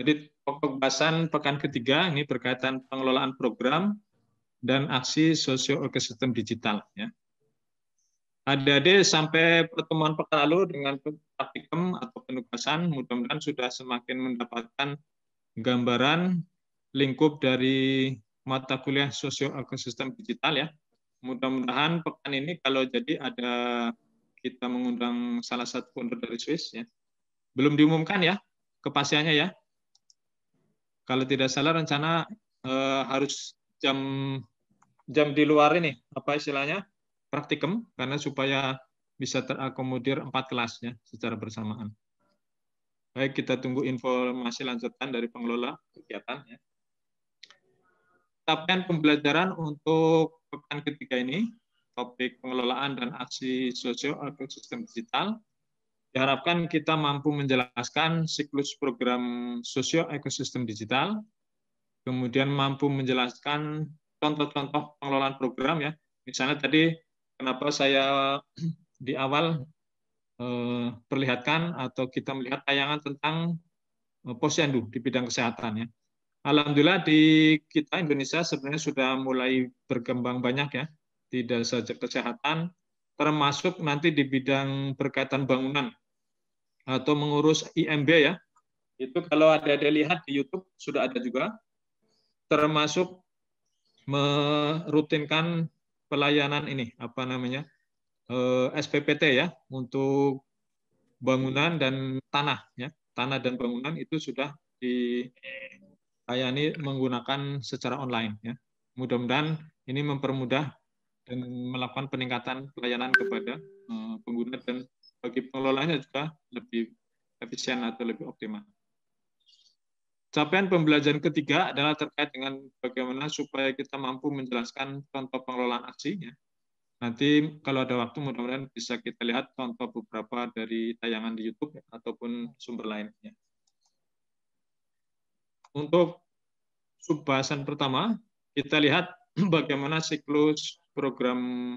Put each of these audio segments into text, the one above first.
Jadi pokok bahasan pekan ketiga ini berkaitan pengelolaan program dan aksi sosio-ekosistem digital. Ya. Adik-adik sampai pertemuan pekan lalu dengan praktikum atau penugasan, mudah-mudahan sudah semakin mendapatkan gambaran lingkup dari mata kuliah sosio-ekosistem digital ya. Mudah-mudahan pekan ini kalau jadi ada kita mengundang salah satu founder dari Swiss ya. Belum diumumkan ya kepastiannya ya. Kalau tidak salah rencana harus jam di luar ini apa istilahnya praktikum karena supaya bisa terakomodir 4 kelasnya secara bersamaan. Baik, kita tunggu informasi lanjutan dari pengelola kegiatan ya. Capaian pembelajaran untuk pekan ketiga ini, topik pengelolaan dan aksi sosio-ekosistem digital, diharapkan kita mampu menjelaskan siklus program sosio-ekosistem digital, kemudian mampu menjelaskan contoh-contoh pengelolaan program ya. Misalnya tadi kenapa saya di awal perlihatkan atau kita melihat tayangan tentang posyandu di bidang kesehatan ya. Alhamdulillah di kita Indonesia sebenarnya sudah mulai berkembang banyak ya, tidak saja kesehatan, termasuk nanti di bidang berkaitan bangunan atau mengurus IMB ya. Itu kalau ada lihat di YouTube sudah ada juga, termasuk merutinkan pelayanan ini apa namanya SPPT ya untuk bangunan dan tanah ya, tanah dan bangunan itu sudah di layani menggunakan secara online ya. Mudah-mudahan ini mempermudah dan melakukan peningkatan pelayanan kepada pengguna dan bagi pengelolanya juga lebih efisien atau lebih optimal. Capaian pembelajaran ketiga adalah terkait dengan bagaimana supaya kita mampu menjelaskan contoh pengelolaan aksi. Ya. Nanti kalau ada waktu mudah-mudahan bisa kita lihat contoh beberapa dari tayangan di YouTube ya, ataupun sumber lainnya. Untuk subbahasan pertama, kita lihat bagaimana siklus program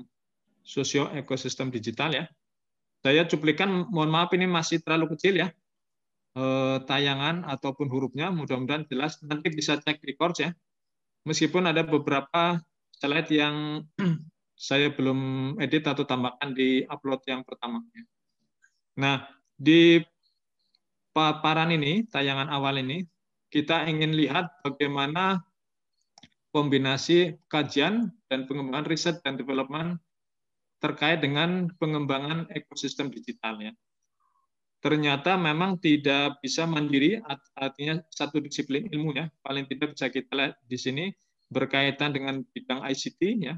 sosio ekosistem digital ya. Saya cuplikan, mohon maaf ini masih terlalu kecil ya, tayangan ataupun hurufnya, mudah-mudahan jelas. Nanti bisa cek record ya. Meskipun ada beberapa slide yang saya belum edit atau tambahkan di upload yang pertama. Nah, di paparan ini, tayangan awal ini, kita ingin lihat bagaimana kombinasi kajian dan pengembangan riset dan development terkait dengan pengembangan ekosistem digital ya. Ternyata memang tidak bisa mandiri, artinya satu disiplin ilmu ya. Paling tidak bisa kita lihat di sini berkaitan dengan bidang ICT ya.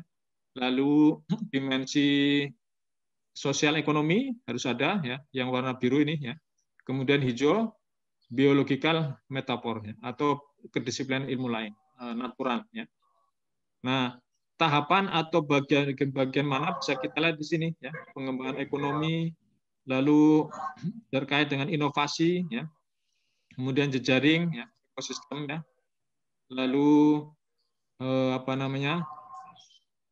Lalu dimensi sosial ekonomi harus ada ya, yang warna biru ini ya. Kemudian hijau biological metafor ya, atau kedisiplinan ilmu lain natural ya. Nah, tahapan atau bagian mana bisa kita lihat di sini ya, pengembangan ekonomi, lalu terkait dengan inovasi ya, kemudian jejaring ya, ekosistem ya, lalu apa namanya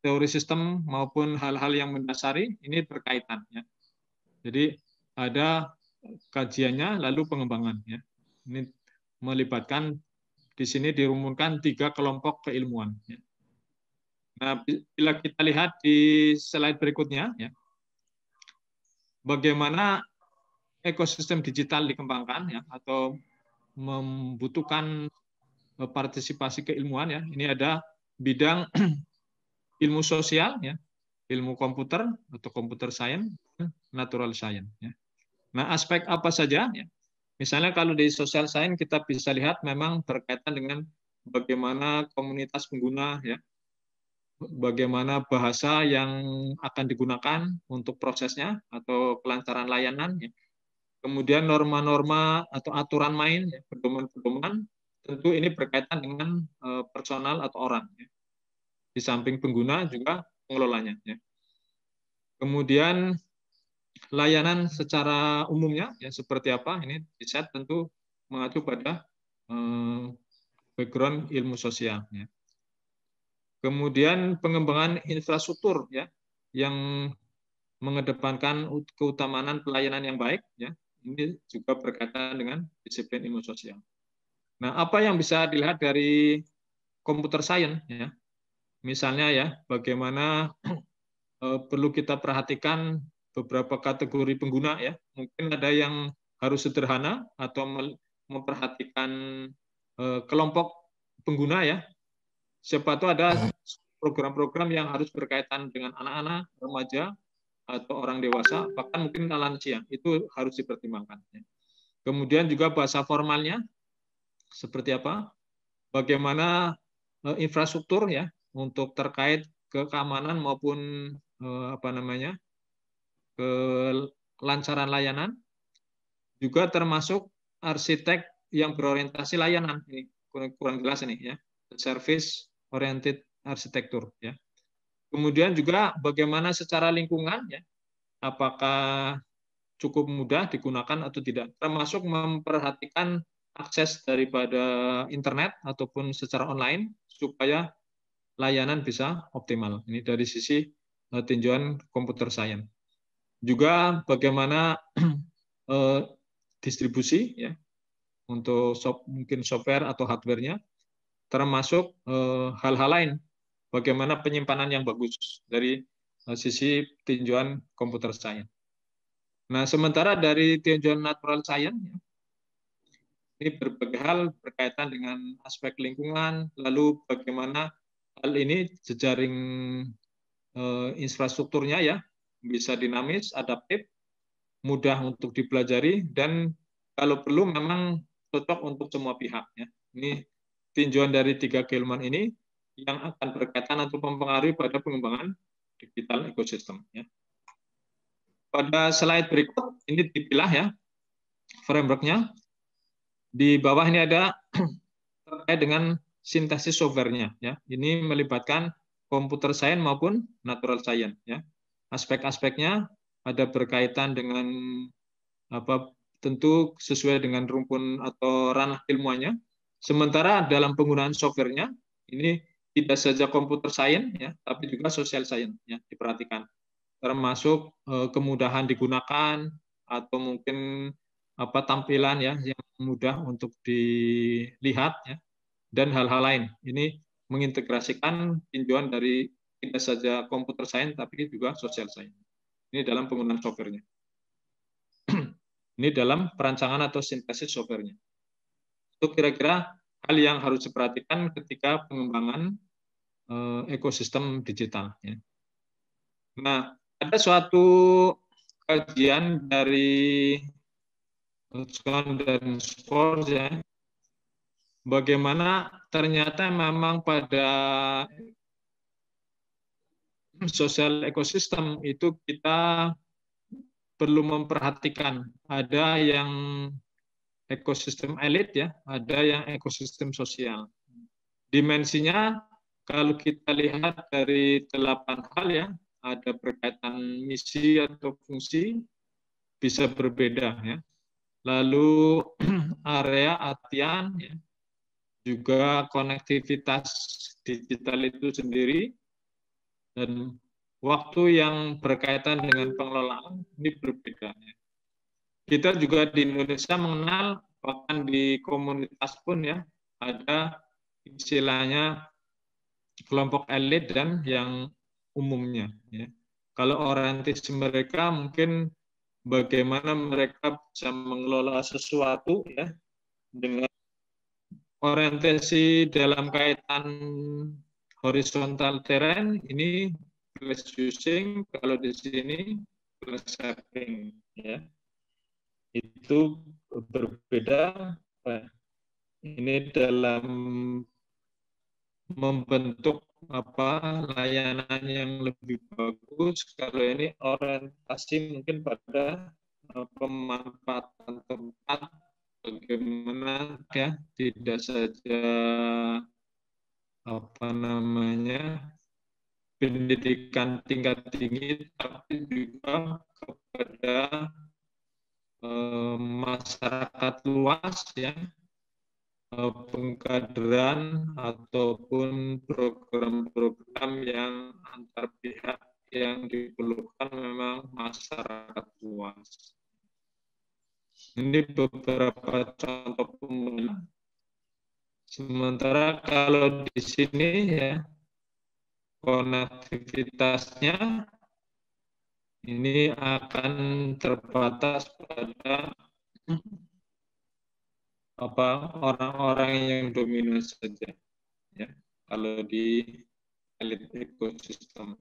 teori sistem maupun hal-hal yang mendasari ini berkaitan ya. Jadi ada kajiannya lalu pengembangan ya. Ini melibatkan di sini dirumuskan 3 kelompok keilmuan ya. Nah, bila kita lihat di slide berikutnya ya, bagaimana ekosistem digital dikembangkan ya, atau membutuhkan partisipasi keilmuan ya. Ini ada bidang ilmu sosial ya, ilmu komputer atau computer science, natural science ya. Nah, aspek apa saja ya? Misalnya kalau di social science kita bisa lihat memang berkaitan dengan bagaimana komunitas pengguna ya, bagaimana bahasa yang akan digunakan untuk prosesnya atau kelancaran layanan ya. Kemudian norma-norma atau aturan main ya, pedoman-pedoman, tentu ini berkaitan dengan personal atau orang ya. Di samping pengguna juga pengelolanya ya. Kemudian layanan secara umumnya ya seperti apa, ini riset tentu mengacu pada background ilmu sosial ya. Kemudian pengembangan infrastruktur ya yang mengedepankan keutamaan pelayanan yang baik ya. Ini juga berkaitan dengan disiplin ilmu sosial. Nah, apa yang bisa dilihat dari computer science ya? Misalnya ya, bagaimana perlu kita perhatikan beberapa kategori pengguna ya. Mungkin ada yang harus sederhana atau memperhatikan kelompok pengguna ya. Siapa tahu ada program-program yang harus berkaitan dengan anak-anak, remaja, atau orang dewasa, bahkan mungkin lansia. Itu harus dipertimbangkan. Kemudian juga bahasa formalnya seperti apa, bagaimana infrastruktur ya untuk terkait keamanan maupun apa namanya kelancaran layanan, juga termasuk arsitek yang berorientasi layanan. Ini kurang jelas ini ya, service oriented arsitektur ya. Kemudian juga bagaimana secara lingkungan ya, apakah cukup mudah digunakan atau tidak, termasuk memperhatikan akses daripada internet ataupun secara online supaya layanan bisa optimal. Ini dari sisi tinjauan computer science. Juga bagaimana distribusi ya untuk mungkin software atau hardware-nya, termasuk hal-hal lain. Bagaimana penyimpanan yang bagus dari sisi tinjauan computer science. Nah, sementara dari tinjauan natural science, ini berbagai hal berkaitan dengan aspek lingkungan, lalu bagaimana hal ini jejaring infrastrukturnya ya, bisa dinamis, adaptif, mudah untuk dipelajari, dan kalau perlu memang cocok untuk semua pihak. Ya. Ini tinjauan dari 3 keilmuan ini yang akan berkaitan atau mempengaruhi pada pengembangan digital ekosistem. Ya. Pada slide berikut ini dipilah ya framework-nya. Di bawah ini ada terkait dengan sintesis software-nya. Ya. Ini melibatkan computer science maupun natural science. Ya. Aspek-aspeknya ada berkaitan dengan apa tentu sesuai dengan rumpun atau ranah ilmuannya. Sementara dalam penggunaan software-nya ini tidak saja computer science ya, tapi juga social science ya diperhatikan. Termasuk kemudahan digunakan atau mungkin apa tampilan ya yang mudah untuk dilihat ya dan hal-hal lain. Ini mengintegrasikan tinjauan dari tidak saja computer science tapi juga social science. Ini dalam penggunaan software-nya. Ini dalam perancangan atau sintesis software-nya. Itu kira-kira hal yang harus diperhatikan ketika pengembangan ekosistem digital. Ya. Nah, ada suatu kajian dari Scott dan Spores ya, bagaimana ternyata memang pada sosial ekosistem itu kita perlu memperhatikan ada yang ekosistem elit ya, ada yang ekosistem sosial. Dimensinya kalau kita lihat dari 8 hal ya, ada berkaitan misi atau fungsi bisa berbeda ya. Lalu area artian ya, juga konektivitas digital itu sendiri dan waktu yang berkaitan dengan pengelolaan ini berbeda. Ya. Kita juga di Indonesia mengenal bahkan di komunitas pun ya ada istilahnya kelompok elit dan yang umumnya. Ya. Kalau orientasi mereka mungkin bagaimana mereka bisa mengelola sesuatu ya dengan orientasi dalam kaitan horizontal terrain ini place using, kalau di sini place shaping ya. Itu berbeda. Ini dalam membentuk apa layanan yang lebih bagus. Kalau ini orientasi mungkin pada pemanfaatan tempat, bagaimana ya tidak saja apa namanya pendidikan tingkat tinggi, tapi juga kepada masyarakat luas ya, pengkaderan ataupun program-program yang antar pihak yang diperlukan memang masyarakat luas. Ini beberapa contoh penggunaan. Sementara kalau di sini ya konektivitasnya ini akan terbatas pada orang-orang yang dominan saja ya kalau di elite ekosistem.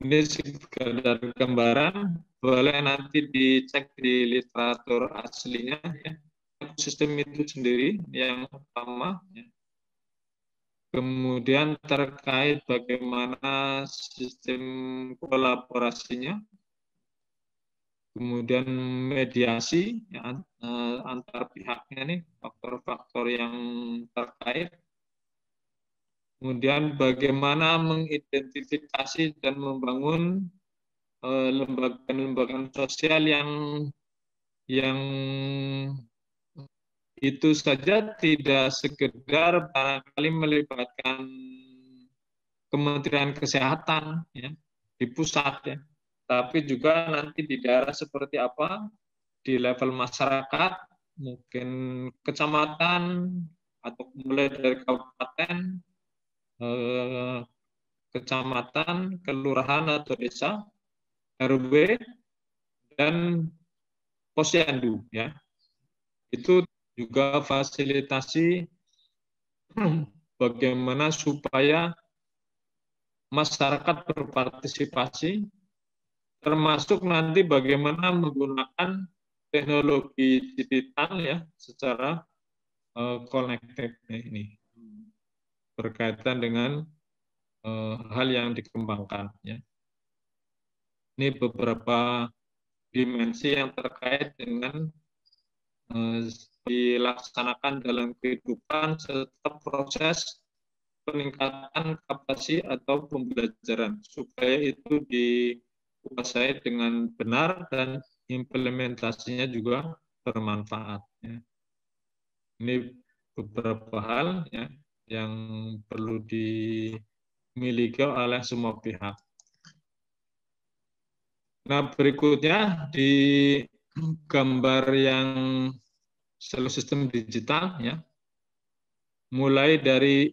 Ini sekedar gambaran, boleh nanti dicek di literatur aslinya ya. Ekosistem itu sendiri yang utama ya. Kemudian terkait bagaimana sistem kolaborasinya, kemudian mediasi ya, antar pihaknya nih, faktor-faktor yang terkait. Kemudian bagaimana mengidentifikasi dan membangun lembaga-lembaga sosial yang itu saja tidak sekedar barangkali melibatkan Kementerian Kesehatan ya, di pusat ya, tapi juga nanti di daerah seperti apa, di level masyarakat, mungkin kecamatan atau mulai dari kabupaten, kecamatan, kelurahan atau desa, RW, dan posyandu ya. Itu juga fasilitasi bagaimana supaya masyarakat berpartisipasi, termasuk nanti bagaimana menggunakan teknologi digital ya secara kolektif ini berkaitan dengan hal yang dikembangkan ya. Ini beberapa dimensi yang terkait dengan dilaksanakan dalam kehidupan serta proses peningkatan kapasitas atau pembelajaran supaya itu dikuasai dengan benar dan implementasinya juga bermanfaat. Ya. Ini beberapa hal ya, yang perlu dimiliki oleh semua pihak. Nah, berikutnya di gambar yang seluruh sistem digital ya, mulai dari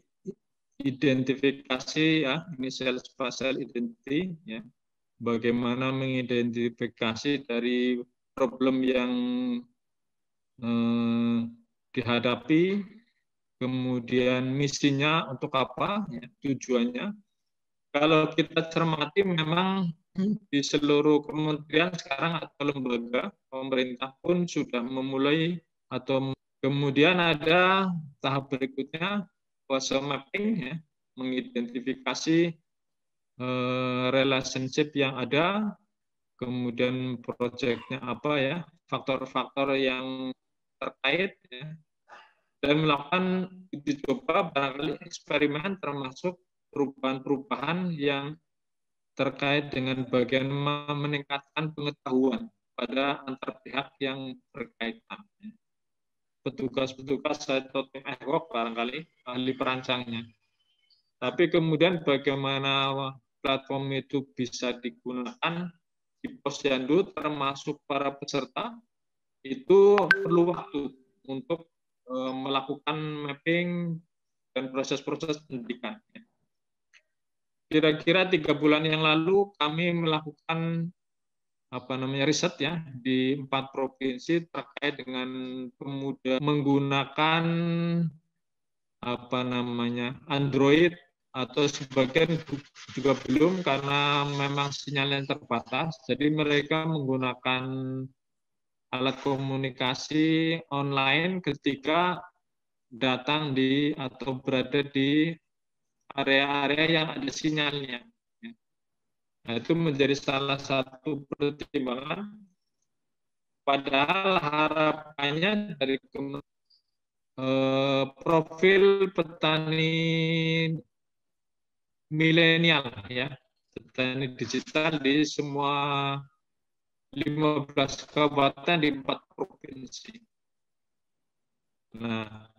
identifikasi ya, initial spatial identity ya, bagaimana mengidentifikasi dari problem yang dihadapi, kemudian misinya untuk apa, ya, tujuannya. Kalau kita cermati memang di seluruh kementerian sekarang atau lembaga pemerintah pun sudah memulai atau kemudian ada tahap berikutnya fase mapping ya, mengidentifikasi relationship yang ada, kemudian proyeknya apa ya, faktor-faktor yang terkait ya, dan melakukan uji coba barangkali eksperimen termasuk perubahan-perubahan yang terkait dengan bagian meningkatkan pengetahuan pada antar pihak yang berkaitan. Petugas-petugas atau tim ad hoc barangkali ahli perancangnya. Tapi kemudian bagaimana platform itu bisa digunakan di posyandu termasuk para peserta itu perlu waktu untuk melakukan mapping dan proses-proses pendidikan. Kira-kira 3 bulan yang lalu kami melakukan riset ya di 4 provinsi terkait dengan pemuda menggunakan Android atau sebagian juga belum karena memang sinyalnya terbatas. Jadi mereka menggunakan alat komunikasi online ketika datang di atau berada di area-area yang ada sinyalnya. Nah, itu menjadi salah satu pertimbangan. Padahal harapannya dari profil petani milenial ya, petani digital di semua 15 kabupaten di 4 provinsi. Nah,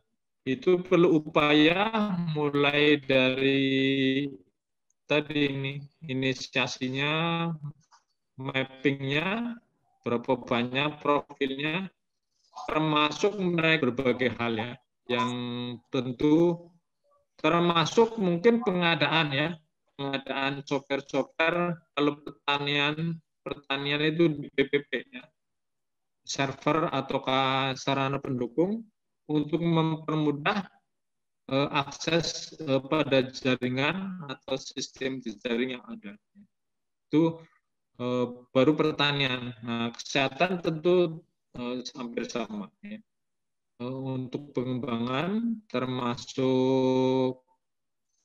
itu perlu upaya mulai dari tadi ini inisiasinya, mappingnya, berapa banyak profilnya, termasuk mereka berbagai hal ya, yang tentu termasuk mungkin pengadaan ya, pengadaan software-software kalau pertanian itu di BPP ya, server ataukah sarana pendukung untuk mempermudah akses pada jaringan atau sistem jejaring yang ada. Itu baru pertanian. Nah, kesehatan tentu hampir sama. Ya. Untuk pengembangan termasuk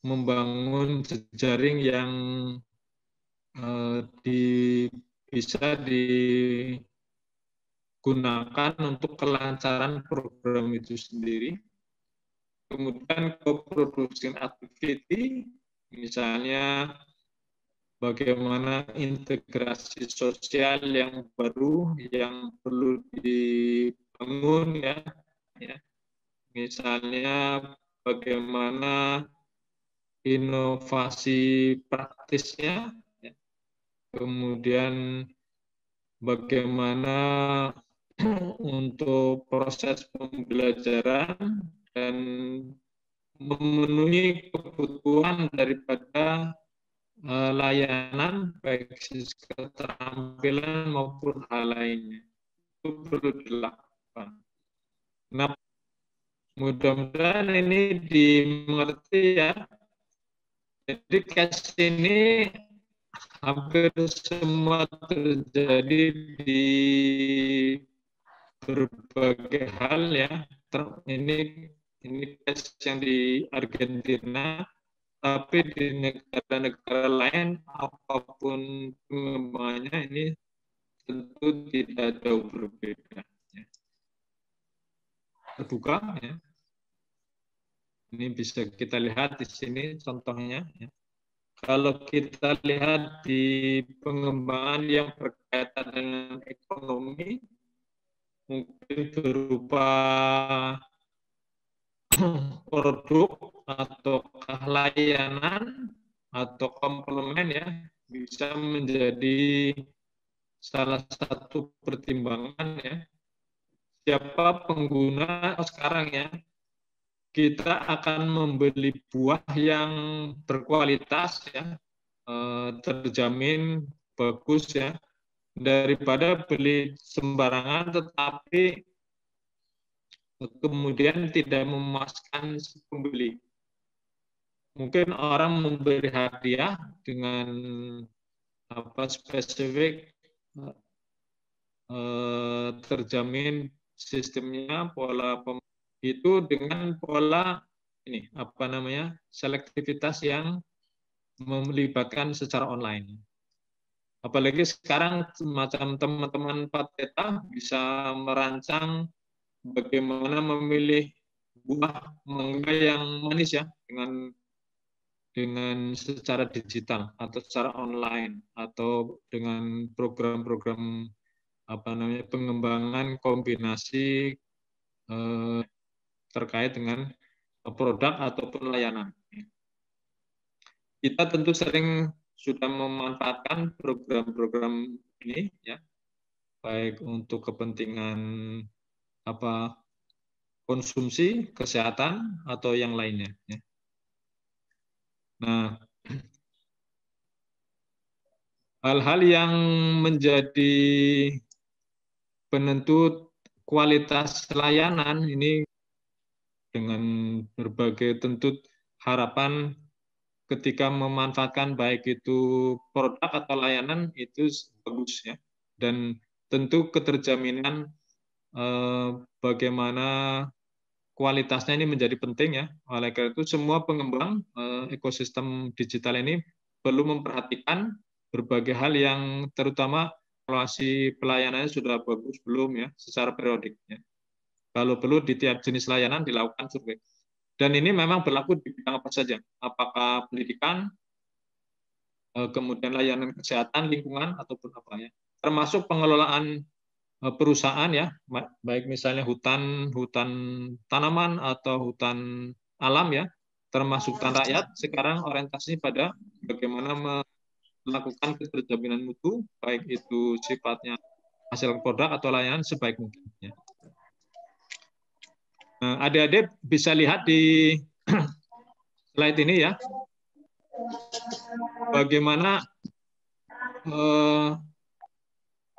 membangun jejaring yang bisa digunakan untuk kelancaran program itu sendiri. Kemudian co-producing activity, misalnya bagaimana integrasi sosial yang baru yang perlu dibangun ya. Misalnya bagaimana inovasi praktisnya, ya. Kemudian bagaimana untuk proses pembelajaran dan memenuhi kebutuhan daripada layanan baik sisi keterampilan maupun hal lainnya itu perlu dilakukan. Nah, mudah-mudahan ini dimengerti ya. Jadi case ini hampir semua terjadi di berbagai hal ya. Ini case yang di Argentina, tapi di negara-negara lain apapun pengembangannya ini tentu tidak jauh berbeda. Ya. Terbuka ya. Ini bisa kita lihat di sini contohnya. Ya. Kalau kita lihat di pengembangan yang berkaitan dengan ekonomi, mungkin berupa produk atau layanan atau komplement ya, bisa menjadi salah satu pertimbangan ya. Siapa pengguna sekarang ya, kita akan membeli buah yang berkualitas ya, terjamin bagus ya, daripada beli sembarangan tetapi kemudian tidak memuaskan si pembeli. Mungkin orang memberi hadiah dengan spesifik terjamin sistemnya, pola itu dengan pola ini selektivitas yang melibatkan secara online. Apalagi sekarang semacam teman-teman Pateta bisa merancang bagaimana memilih buah mangga yang manis ya dengan secara digital atau secara online atau dengan program-program pengembangan kombinasi terkait dengan produk ataupun layanan. Kita tentu sering sudah memanfaatkan program-program ini ya, baik untuk kepentingan konsumsi, kesehatan atau yang lainnya. Ya. Nah, hal-hal yang menjadi penentu kualitas layanan ini dengan berbagai tentu harapan ketika memanfaatkan baik itu produk atau layanan itu bagus ya, dan tentu keterjaminan bagaimana kualitasnya ini menjadi penting ya. Oleh karena itu semua pengembang ekosistem digital ini perlu memperhatikan berbagai hal yang terutama evaluasi pelayanannya sudah bagus belum ya secara periodik ya. Kalau perlu di tiap jenis layanan dilakukan survei. Dan ini memang berlaku di bidang apa saja, apakah pendidikan, kemudian layanan kesehatan, lingkungan, ataupun apa ya. Termasuk pengelolaan perusahaan ya, baik misalnya hutan tanaman atau hutan alam ya, termasuk hutan rakyat, sekarang orientasinya pada bagaimana melakukan keterjaminan mutu, baik itu sifatnya hasil produk atau layanan sebaik mungkin. Ya. Adik-adik bisa lihat di slide ini ya, bagaimana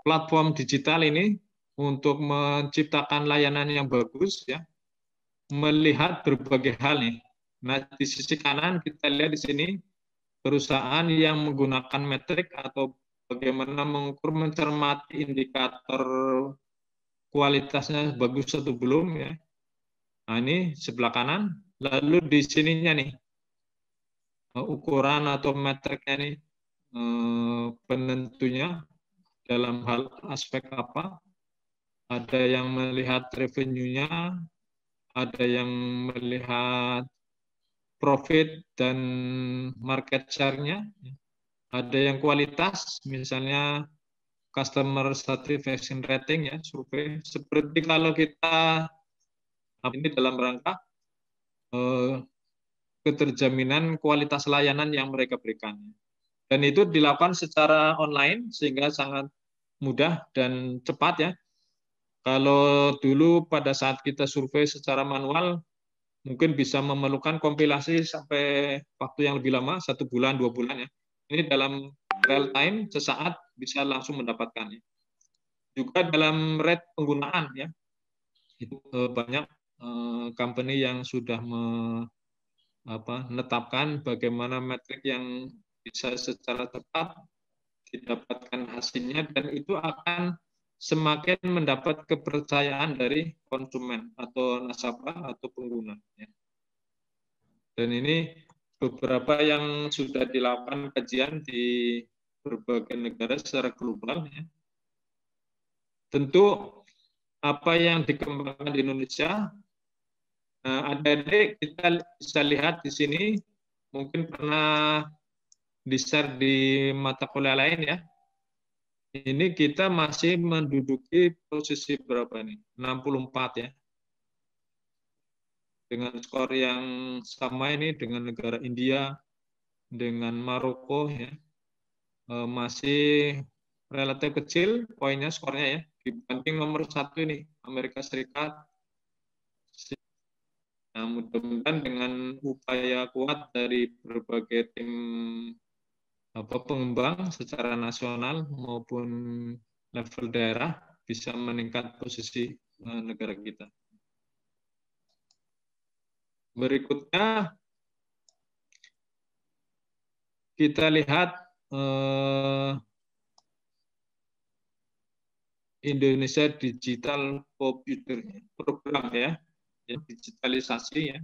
platform digital ini untuk menciptakan layanan yang bagus ya, melihat berbagai hal nih. Nah, di sisi kanan kita lihat di sini perusahaan yang menggunakan metrik atau bagaimana mengukur mencermati indikator kualitasnya bagus atau belum ya. Nah, ini sebelah kanan. Lalu di sininya nih ukuran atau metriknya nih penentunya dalam hal aspek apa. Ada yang melihat revenue-nya, ada yang melihat profit dan market share-nya, ada yang kualitas, misalnya customer satisfaction rating ya, survei. Seperti kalau kita ini dalam rangka keterjaminan kualitas layanan yang mereka berikan. Dan itu dilakukan secara online sehingga sangat mudah dan cepat ya. Kalau dulu pada saat kita survei secara manual, mungkin bisa memerlukan kompilasi sampai waktu yang lebih lama, 1 bulan, 2 bulan ya. Ini dalam real time, sesaat bisa langsung mendapatkannya. Juga dalam rate penggunaan ya, itu banyak company yang sudah menetapkan bagaimana metrik yang bisa secara cepat didapatkan hasilnya, dan itu akan semakin mendapat kepercayaan dari konsumen atau nasabah atau pengguna. Dan ini beberapa yang sudah dilakukan kajian di berbagai negara secara global. Tentu apa yang dikembangkan di Indonesia, adik-adik kita bisa lihat di sini, mungkin pernah di-share di mata kuliah lain ya. Ini kita masih menduduki posisi berapa nih? 64 ya. Dengan skor yang sama ini dengan negara India, dengan Maroko ya. Masih relatif kecil poinnya, skornya ya, dibanding nomor 1 ini, Amerika Serikat. Nah, mudah-mudahan dengan upaya kuat dari berbagai tim pengembang secara nasional maupun level daerah bisa meningkat posisi negara kita. Berikutnya kita lihat Indonesia Digital Computer Program ya, digitalisasi ya,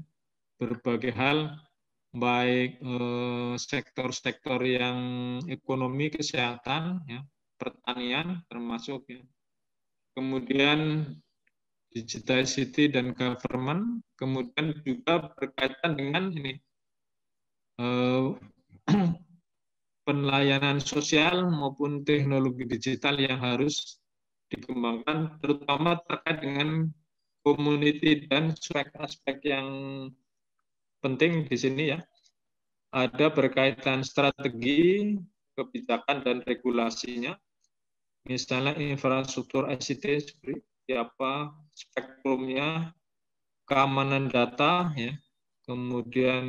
berbagai hal, baik sektor-sektor yang ekonomi, kesehatan, ya, pertanian termasuk ya. Kemudian digital city dan government, kemudian juga berkaitan dengan ini pelayanan sosial maupun teknologi digital yang harus dikembangkan, terutama terkait dengan community dan aspek-aspek yang penting di sini ya. Ada berkaitan strategi, kebijakan, dan regulasinya. Misalnya infrastruktur ICT seperti apa, spektrumnya, keamanan data, ya, kemudian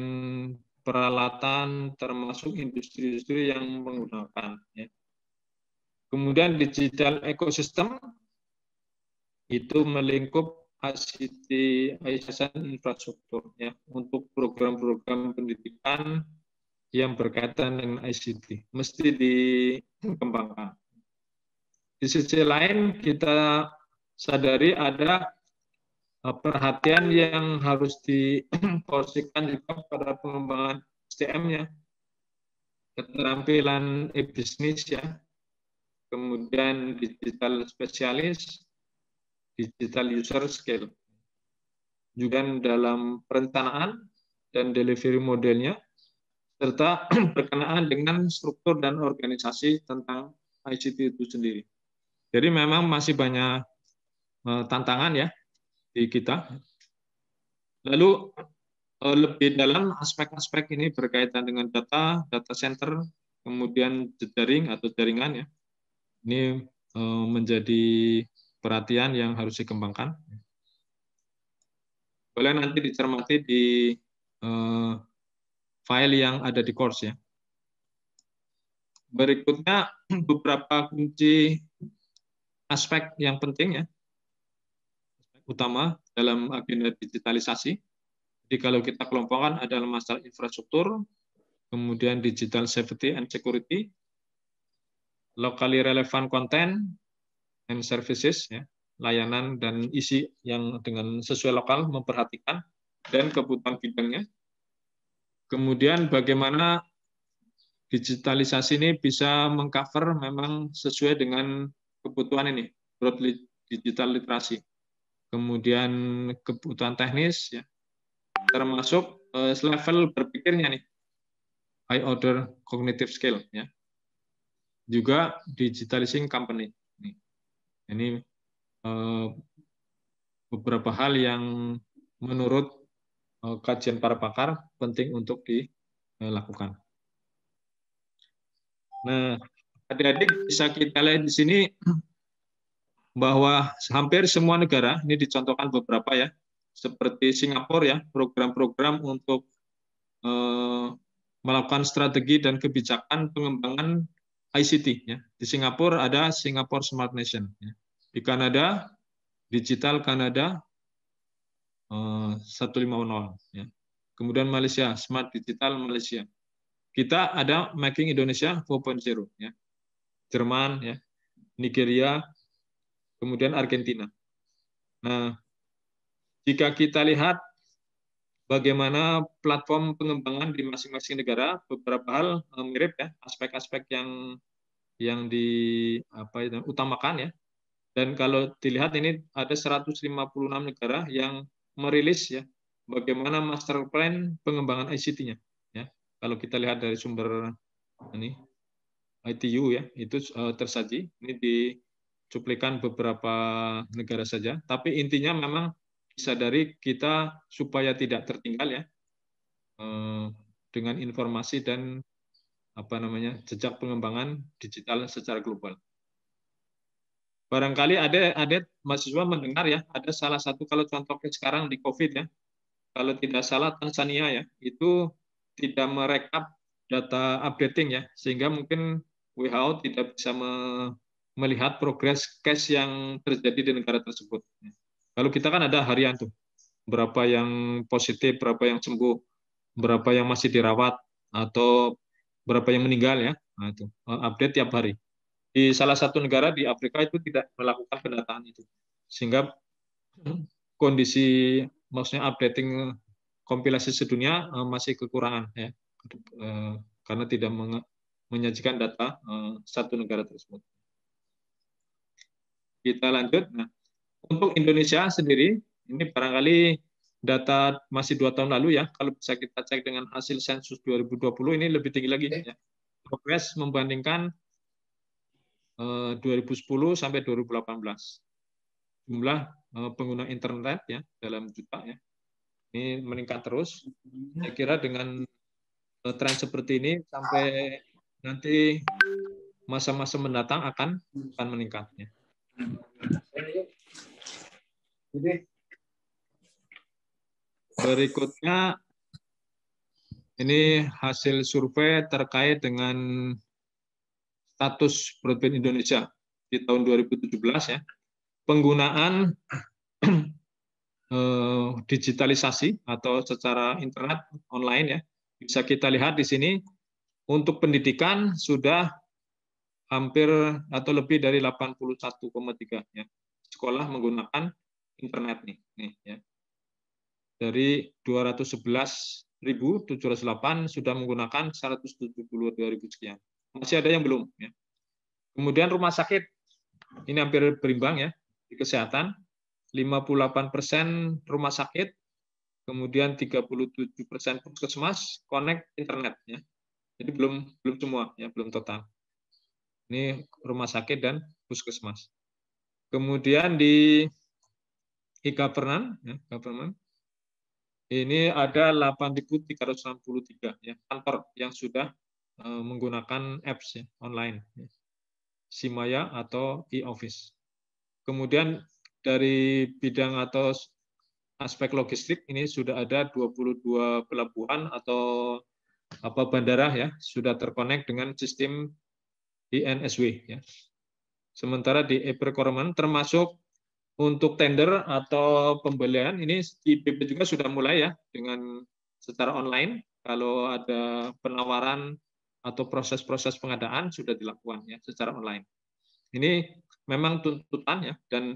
peralatan, termasuk industri-industri yang menggunakan. Ya. Kemudian digital ecosystem, itu melingkup ICT, infrastruktur, ya, untuk program-program pendidikan yang berkaitan dengan ICT mesti dikembangkan. Di sisi lain kita sadari ada perhatian yang harus diporsikan juga pada pengembangan SDM-nya, keterampilan e-bisnis ya, kemudian digital spesialis, digital user skill. Juga dalam perencanaan dan delivery modelnya, serta berkenaan dengan struktur dan organisasi tentang ICT itu sendiri. Jadi memang masih banyak tantangan ya di kita. Lalu lebih dalam aspek-aspek ini berkaitan dengan data center, kemudian jejaring atau jaringan ya. Ini menjadi perhatian yang harus dikembangkan. Boleh nanti dicermati di file yang ada di course ya. Berikutnya beberapa kunci aspek yang penting ya, utama dalam agenda digitalisasi. Jadi kalau kita kelompokkan adalah masalah infrastruktur, kemudian digital safety and security, locally relevant content and services, ya, layanan dan isi yang dengan sesuai lokal memperhatikan, dan kebutuhan bidangnya. Kemudian bagaimana digitalisasi ini bisa mengcover memang sesuai dengan kebutuhan ini, broad digital literasi. Kemudian kebutuhan teknis, ya, termasuk level berpikirnya nih, high order cognitive skill, ya. Juga digitalizing company. Ini beberapa hal yang menurut kajian para pakar penting untuk dilakukan. Nah, adik-adik bisa kita lihat di sini bahwa hampir semua negara, ini dicontohkan beberapa ya, seperti Singapura ya, program-program untuk melakukan strategi dan kebijakan pengembangan ICT. Ya. Di Singapura ada Singapore Smart Nation. Ya. Di Kanada, Digital Kanada 150. Ya. Kemudian Malaysia, Smart Digital Malaysia. Kita ada Making Indonesia 4.0. Ya. Jerman, ya. Nigeria, kemudian Argentina. Nah, jika kita lihat bagaimana platform pengembangan di masing-masing negara, beberapa hal mirip ya, aspek-aspek yang diutamakan ya. Dan kalau dilihat ini ada 156 negara yang merilis ya bagaimana master plan pengembangan ICT-nya ya. Kalau kita lihat dari sumber ini ITU ya, itu tersaji. Ini dicuplikan beberapa negara saja, tapi intinya memang disadari kita supaya tidak tertinggal ya dengan informasi dan jejak pengembangan digital secara global. Barangkali ada mahasiswa mendengar ya, ada salah satu kalau contohnya sekarang di COVID ya, kalau tidak salah Tanzania ya, itu tidak merekap data updating ya, sehingga mungkin WHO tidak bisa melihat progres case yang terjadi di negara tersebut. Kalau kita kan ada harian tuh, berapa yang positif, berapa yang sembuh, berapa yang masih dirawat, atau berapa yang meninggal ya, nah, itu update tiap hari. Di salah satu negara di Afrika itu tidak melakukan pendataan itu, sehingga kondisi maksudnya updating kompilasi sedunia masih kekurangan ya, karena tidak menyajikan data satu negara tersebut. Kita lanjut. Nah, untuk Indonesia sendiri ini barangkali data masih 2 tahun lalu ya, kalau bisa kita cek dengan hasil sensus 2020 ini lebih tinggi lagi ya. Progres membandingkan 2010 sampai 2018. Jumlah pengguna internet ya dalam juta ya. Ini meningkat terus. Saya kira dengan tren seperti ini sampai nanti masa-masa mendatang akan meningkat ya. Berikutnya ini hasil survei terkait dengan status broadband Indonesia di tahun 2017 ya. Penggunaan digitalisasi atau secara internet online ya. Bisa kita lihat di sini untuk pendidikan sudah hampir atau lebih dari 81,3 ya. Sekolah menggunakan internet nih ya. Dari 211.708 sudah menggunakan 172.000 sekian. Masih ada yang belum ya. Kemudian rumah sakit ini hampir berimbang ya di kesehatan. 58% rumah sakit, kemudian 37% puskesmas connect internet ya. Jadi belum semua ya, belum total. Ini rumah sakit dan puskesmas. Kemudian di e-governance ya, government ini ada 8.363 ya kantor yang sudah menggunakan apps ya, online ya. Simaya atau e-office. Kemudian dari bidang atau aspek logistik ini sudah ada 22 pelabuhan atau bandara ya sudah terkonek dengan sistem INSW ya. Sementara di e-procurement termasuk untuk tender atau pembelian ini IPB juga sudah mulai ya dengan secara online. Kalau ada penawaran atau proses-proses pengadaan sudah dilakukan ya secara online. Ini memang tuntutan ya, dan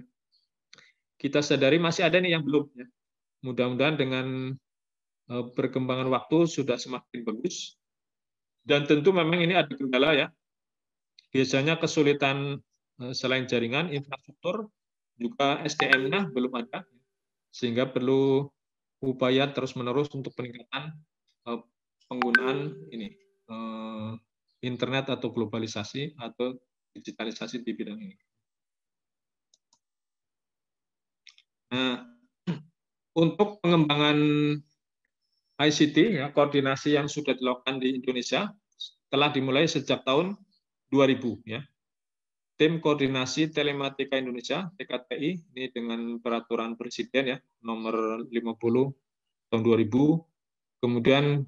kita sadari masih ada nih yang belum ya. Mudah-mudahan dengan perkembangan waktu sudah semakin bagus. Dan tentu memang ini ada kendala ya. Biasanya kesulitan selain jaringan, infrastruktur, juga SDM-nya belum ada, sehingga perlu upaya terus-menerus untuk peningkatan penggunaan ini internet atau globalisasi atau digitalisasi di bidang ini. Nah, untuk pengembangan ICT, ya, koordinasi yang sudah dilakukan di Indonesia telah dimulai sejak tahun 2000. Ya. Tim Koordinasi Telematika Indonesia (TKTI) ini dengan peraturan Presiden ya nomor 50 tahun 2000, kemudian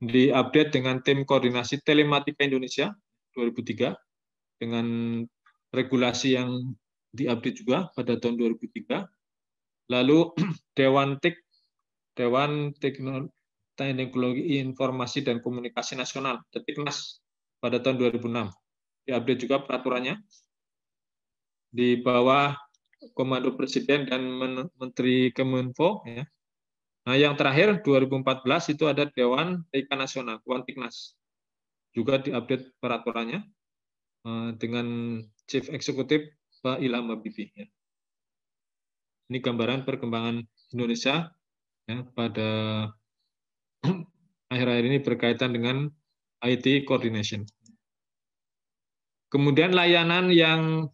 diupdate dengan Tim Koordinasi Telematika Indonesia 2003 dengan regulasi yang diupdate juga pada tahun 2003. Lalu Dewan Teknologi Informasi dan Komunikasi Nasional (Detiknas) pada tahun 2006. Diupdate juga peraturannya di bawah Komando Presiden dan Menteri Kominfo. Ya. Nah, yang terakhir 2014 itu ada Dewan TIK Nasional (Detiknas). Juga diupdate peraturannya dengan Chief Executive Pak Ilham Habibie. Ya. Ini gambaran perkembangan Indonesia ya, pada akhir-akhir ini berkaitan dengan IT coordination. Kemudian layanan yang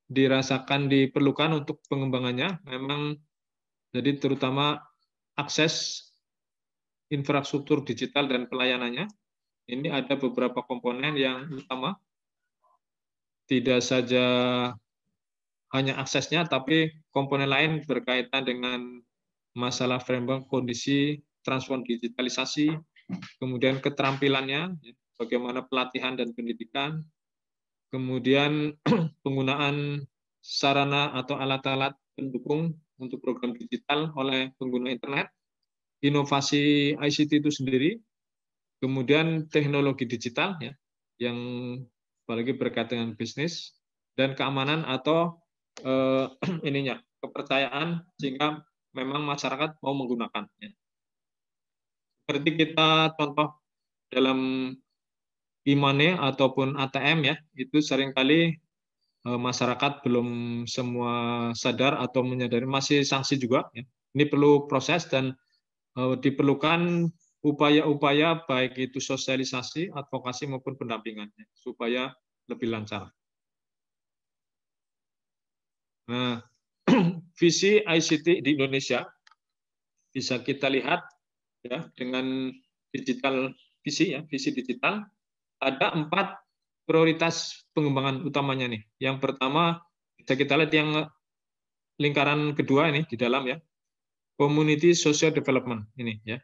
dirasakan diperlukan untuk pengembangannya memang jadi terutama akses infrastruktur digital dan pelayanannya. Ini ada beberapa komponen yang utama, tidak saja hanya aksesnya, tapi komponen lain berkaitan dengan masalah framework kondisi transform digitalisasi, kemudian keterampilannya, bagaimana pelatihan dan pendidikan, kemudian penggunaan sarana atau alat-alat pendukung untuk program digital oleh pengguna internet, inovasi ICT itu sendiri, kemudian teknologi digital ya, yang apalagi berkaitan dengan bisnis, dan keamanan atau kepercayaan sehingga memang masyarakat mau menggunakannya. Seperti kita contoh dalam e-money ataupun ATM ya, itu seringkali masyarakat belum semua sadar atau menyadari, masih sanksi juga. Ya. Ini perlu proses dan diperlukan upaya-upaya baik itu sosialisasi, advokasi maupun pendampingan ya, supaya lebih lancar. Nah, visi ICT di Indonesia bisa kita lihat ya dengan digital visi ya, visi digital ada 4 prioritas pengembangan utamanya nih. Yang pertama bisa kita lihat yang lingkaran kedua ini di dalam ya, community social development ini ya,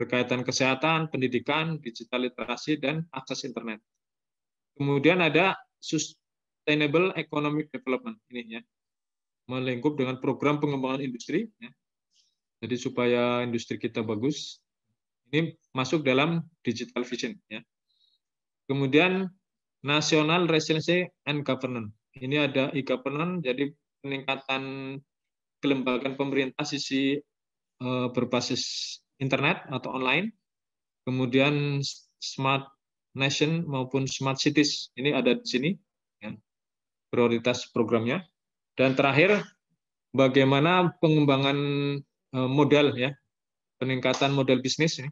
berkaitan kesehatan, pendidikan, digital literasi dan akses internet. Kemudian ada sustainable economic development ini ya, melingkup dengan program pengembangan industri ya. Jadi supaya industri kita bagus, ini masuk dalam digital vision ya. Kemudian national resiliency and governance. Ini ada e-governance, jadi peningkatan kelembagaan pemerintah sisi berbasis internet atau online. Kemudian smart nation maupun smart cities. Ini ada di sini ya, prioritas programnya. Dan terakhir bagaimana pengembangan modal ya, peningkatan modal bisnis ya,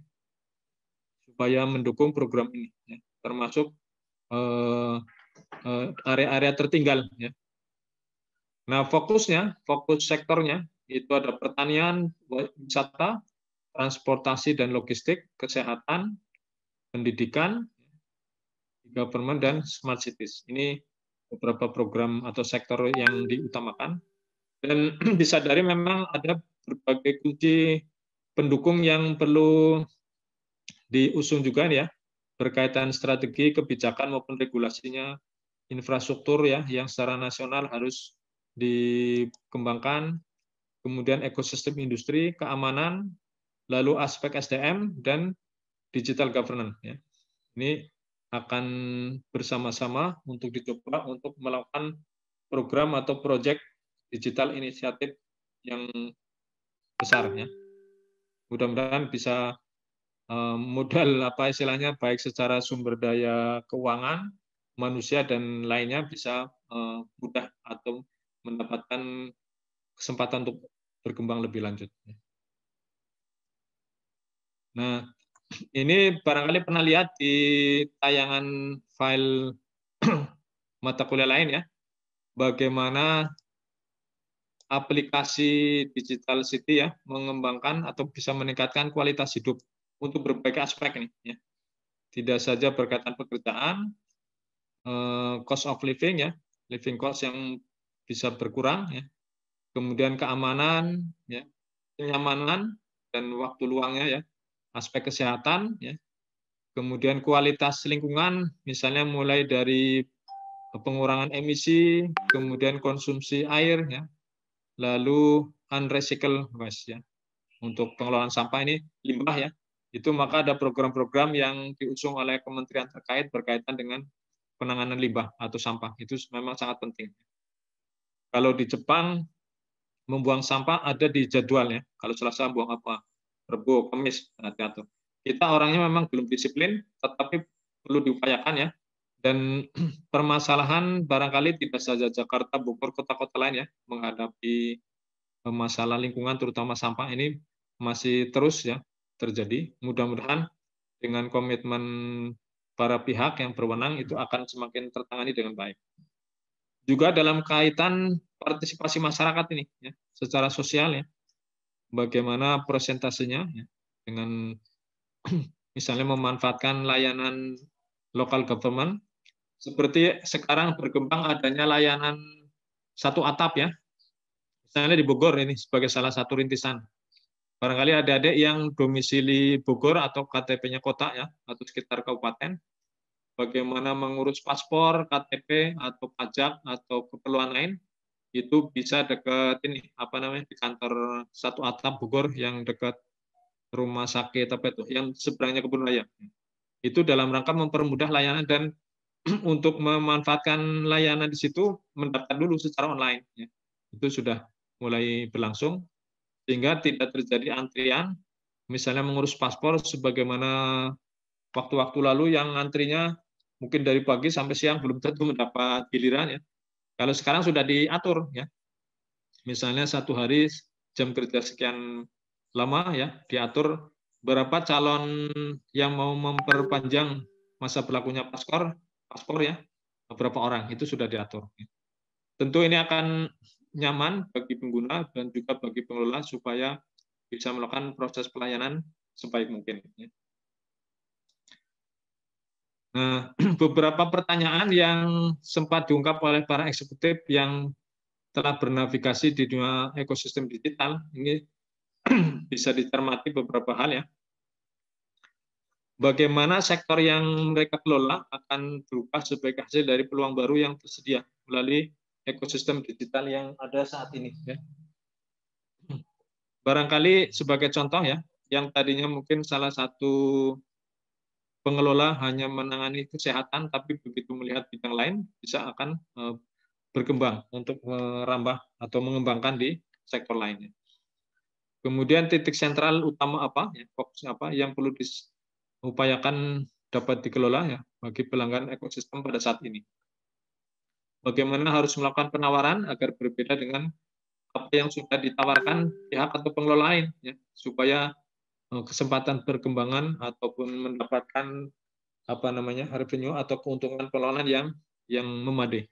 supaya mendukung program ini ya, termasuk area-area tertinggal ya. Nah, fokus sektornya itu ada pertanian, wisata, transportasi dan logistik, kesehatan, pendidikan, government dan smart cities. Ini beberapa program atau sektor yang diutamakan. Dan disadari memang ada berbagai kunci pendukung yang perlu diusung juga nih ya, berkaitan strategi, kebijakan maupun regulasinya, infrastruktur ya yang secara nasional harus dikembangkan, kemudian ekosistem industri, keamanan, lalu aspek SDM dan digital governance ya. Ini akan bersama-sama untuk dicoba untuk melakukan program atau proyek digital inisiatif yang besar ya. Mudah-mudahan bisa modal apa istilahnya baik secara sumber daya keuangan, manusia dan lainnya bisa mudah atau mendapatkan kesempatan untuk berkembang lebih lanjut. Nah, ini barangkali pernah lihat di tayangan file mata kuliah lain ya, bagaimana aplikasi Digital City ya mengembangkan atau bisa meningkatkan kualitas hidup untuk berbagai aspek nih ya. Tidak saja berkaitan pekerjaan, cost of living ya, living cost yang bisa berkurang ya. Kemudian keamanan ya, kenyamanan dan waktu luangnya ya, aspek kesehatan ya. Kemudian kualitas lingkungan misalnya mulai dari pengurangan emisi, kemudian konsumsi air ya. Lalu unrecycled waste ya. Untuk pengelolaan sampah ini limbah ya. Itu maka ada program-program yang diusung oleh kementerian terkait berkaitan dengan penanganan limbah atau sampah. Itu memang sangat penting. Kalau di Jepang membuang sampah ada di jadwal ya. Kalau Selasa buang apa? Rebo, Kamis diatur. Kita orangnya memang belum disiplin, tetapi perlu diupayakan ya. Dan permasalahan barangkali tidak saja Jakarta, Bogor, kota-kota lain ya menghadapi masalah lingkungan terutama sampah ini masih terus ya terjadi. Mudah-mudahan dengan komitmen para pihak yang berwenang itu akan semakin tertangani dengan baik. Juga dalam kaitan partisipasi masyarakat ini ya, secara sosial ya. Bagaimana persentasenya ya, dengan misalnya memanfaatkan layanan local government seperti sekarang berkembang adanya layanan satu atap ya. Misalnya di Bogor ini sebagai salah satu rintisan. Barangkali adik-adik yang domisili Bogor atau KTP-nya kota ya atau sekitar kabupaten, bagaimana mengurus paspor, KTP atau pajak atau keperluan lain itu bisa dekat ini apa namanya di kantor satu atap Bogor yang dekat rumah sakit apa itu yang seberangnya Kebun Raya. Itu dalam rangka mempermudah layanan dan untuk memanfaatkan layanan di situ mendaftar dulu secara online ya. Itu sudah mulai berlangsung sehingga tidak terjadi antrian misalnya mengurus paspor sebagaimana waktu-waktu lalu yang antrinya mungkin dari pagi sampai siang belum tentu mendapat giliran ya. Kalau sekarang sudah diatur ya. Misalnya satu hari jam kerja sekian lama ya diatur berapa calon yang mau memperpanjang masa berlakunya paspor ya beberapa orang itu sudah diatur. Tentu ini akan nyaman bagi pengguna dan juga bagi pengelola supaya bisa melakukan proses pelayanan sebaik mungkin. Nah, beberapa pertanyaan yang sempat diungkap oleh para eksekutif yang telah bernavigasi di dunia ekosistem digital ini bisa dicermati beberapa hal ya. Bagaimana sektor yang mereka kelola akan berubah sebagai hasil dari peluang baru yang tersedia melalui ekosistem digital yang ada saat ini. Ya. Barangkali sebagai contoh ya, yang tadinya mungkin salah satu pengelola hanya menangani kesehatan, tapi begitu melihat bidang lain bisa akan berkembang untuk merambah atau mengembangkan di sektor lainnya. Kemudian titik sentral utama apa, ya, fokus apa yang perlu diupayakan dapat dikelola ya bagi pelanggan ekosistem pada saat ini. Bagaimana harus melakukan penawaran agar berbeda dengan apa yang sudah ditawarkan pihak atau pengelola lain, ya, supaya kesempatan perkembangan ataupun mendapatkan apa namanya revenue atau keuntungan pengelolaan yang memadai.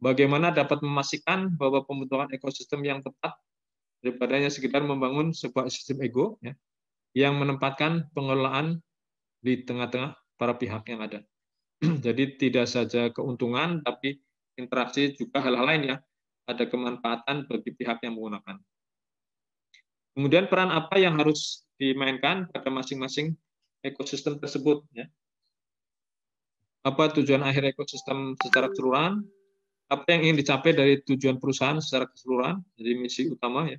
Bagaimana dapat memastikan bahwa pembentukan ekosistem yang tepat daripada hanya sekedar membangun sebuah sistem ego ya, yang menempatkan pengelolaan di tengah-tengah para pihak yang ada. Jadi tidak saja keuntungan, tapi interaksi juga hal-hal lain ya, ada kemanfaatan bagi pihak yang menggunakan. Kemudian peran apa yang harus dimainkan pada masing-masing ekosistem tersebut, ya. Apa tujuan akhir ekosistem secara keseluruhan, apa yang ingin dicapai dari tujuan perusahaan secara keseluruhan, jadi misi utama, ya.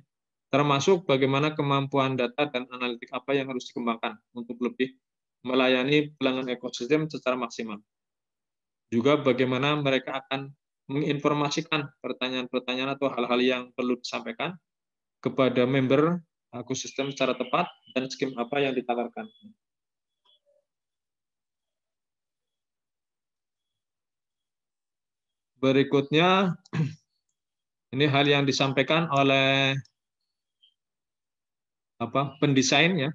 Termasuk bagaimana kemampuan data dan analitik apa yang harus dikembangkan untuk lebih melayani pelanggan ekosistem secara maksimal. Juga bagaimana mereka akan menginformasikan pertanyaan-pertanyaan atau hal-hal yang perlu disampaikan kepada member ekosistem secara tepat dan skim apa yang ditawarkan. Berikutnya, ini hal yang disampaikan oleh pendesain, ya,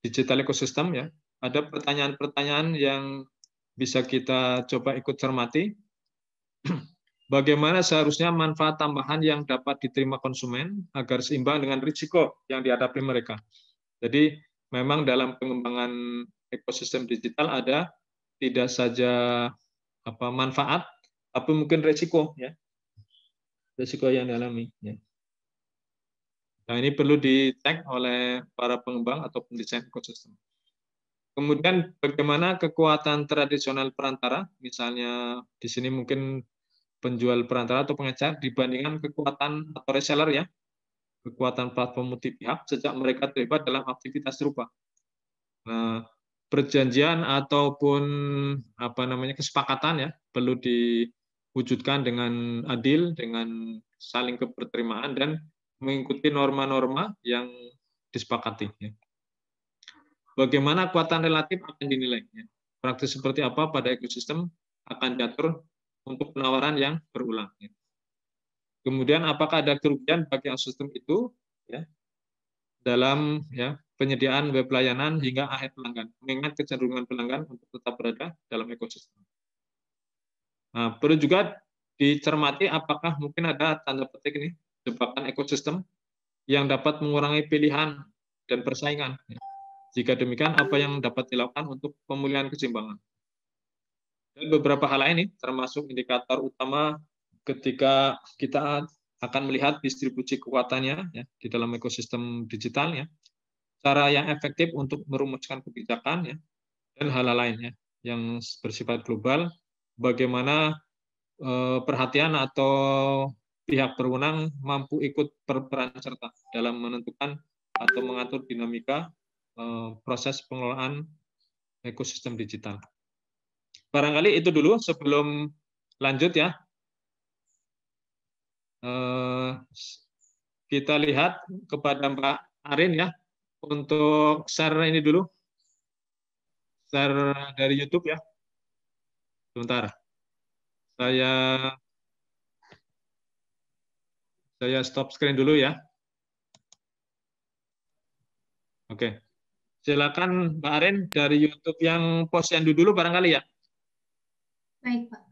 digital ekosistem, ya. Ada pertanyaan-pertanyaan yang bisa kita coba ikut cermati. Bagaimana seharusnya manfaat tambahan yang dapat diterima konsumen agar seimbang dengan risiko yang dihadapi mereka. Jadi memang dalam pengembangan ekosistem digital ada tidak saja manfaat, tapi mungkin risiko, ya, risiko yang dialami. Ya. Nah, ini perlu dicek oleh para pengembang atau pendesain ekosistem. Kemudian bagaimana kekuatan tradisional perantara, misalnya di sini mungkin penjual perantara atau pengecer dibandingkan kekuatan atau reseller, ya, kekuatan platform multi pihak sejak mereka terlibat dalam aktivitas serupa. Nah, perjanjian ataupun kesepakatan, ya, perlu diwujudkan dengan adil, dengan saling keberterimaan dan mengikuti norma-norma yang disepakati. Ya. Bagaimana kekuatan relatif akan dinilai. Ya. Praktis seperti apa pada ekosistem akan diatur untuk penawaran yang berulang. Ya. Kemudian apakah ada kerugian bagi ekosistem itu, ya, dalam, ya, penyediaan web layanan hingga akhir pelanggan, mengingat kecenderungan pelanggan untuk tetap berada dalam ekosistem. Nah, perlu juga dicermati apakah mungkin ada tanda petik ini jebakan ekosistem yang dapat mengurangi pilihan dan persaingan. Jika demikian, apa yang dapat dilakukan untuk pemulihan keseimbangan? Dan beberapa hal lain ini termasuk indikator utama ketika kita akan melihat distribusi kekuatannya, ya, di dalam ekosistem digital, ya, cara yang efektif untuk merumuskan kebijakan, ya, dan hal-hal lainnya yang bersifat global, bagaimana perhatian atau pihak berwenang mampu ikut berperan serta dalam menentukan atau mengatur dinamika proses pengelolaan ekosistem digital. Barangkali itu dulu sebelum lanjut, ya. Kita lihat kepada Mbak Arin, ya, untuk share ini dulu, share dari YouTube, ya. Sebentar, saya stop screen dulu, ya. Oke, silakan Mbak Arin dari YouTube yang Posyandu dulu barangkali, ya. Baik, Pak.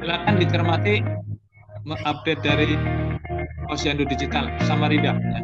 Silakan dicermati update dari Posyandu Digital Samarinda. Ya.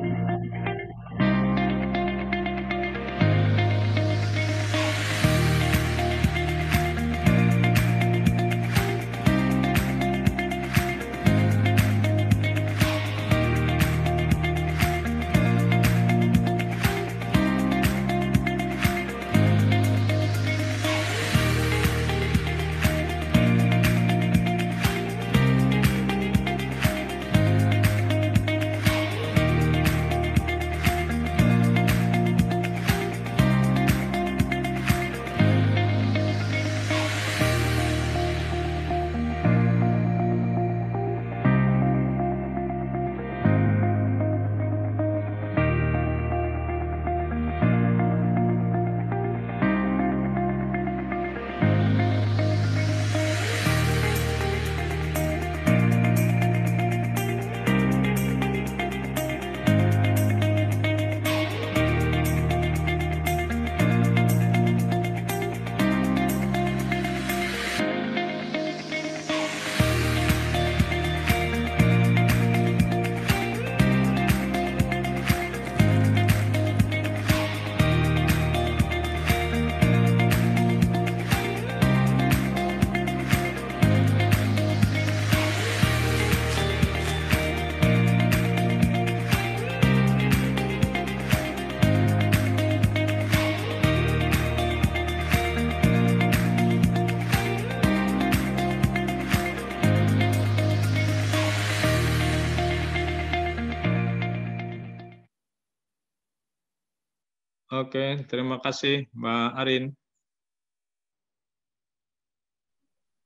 Oke, terima kasih Mbak Arin.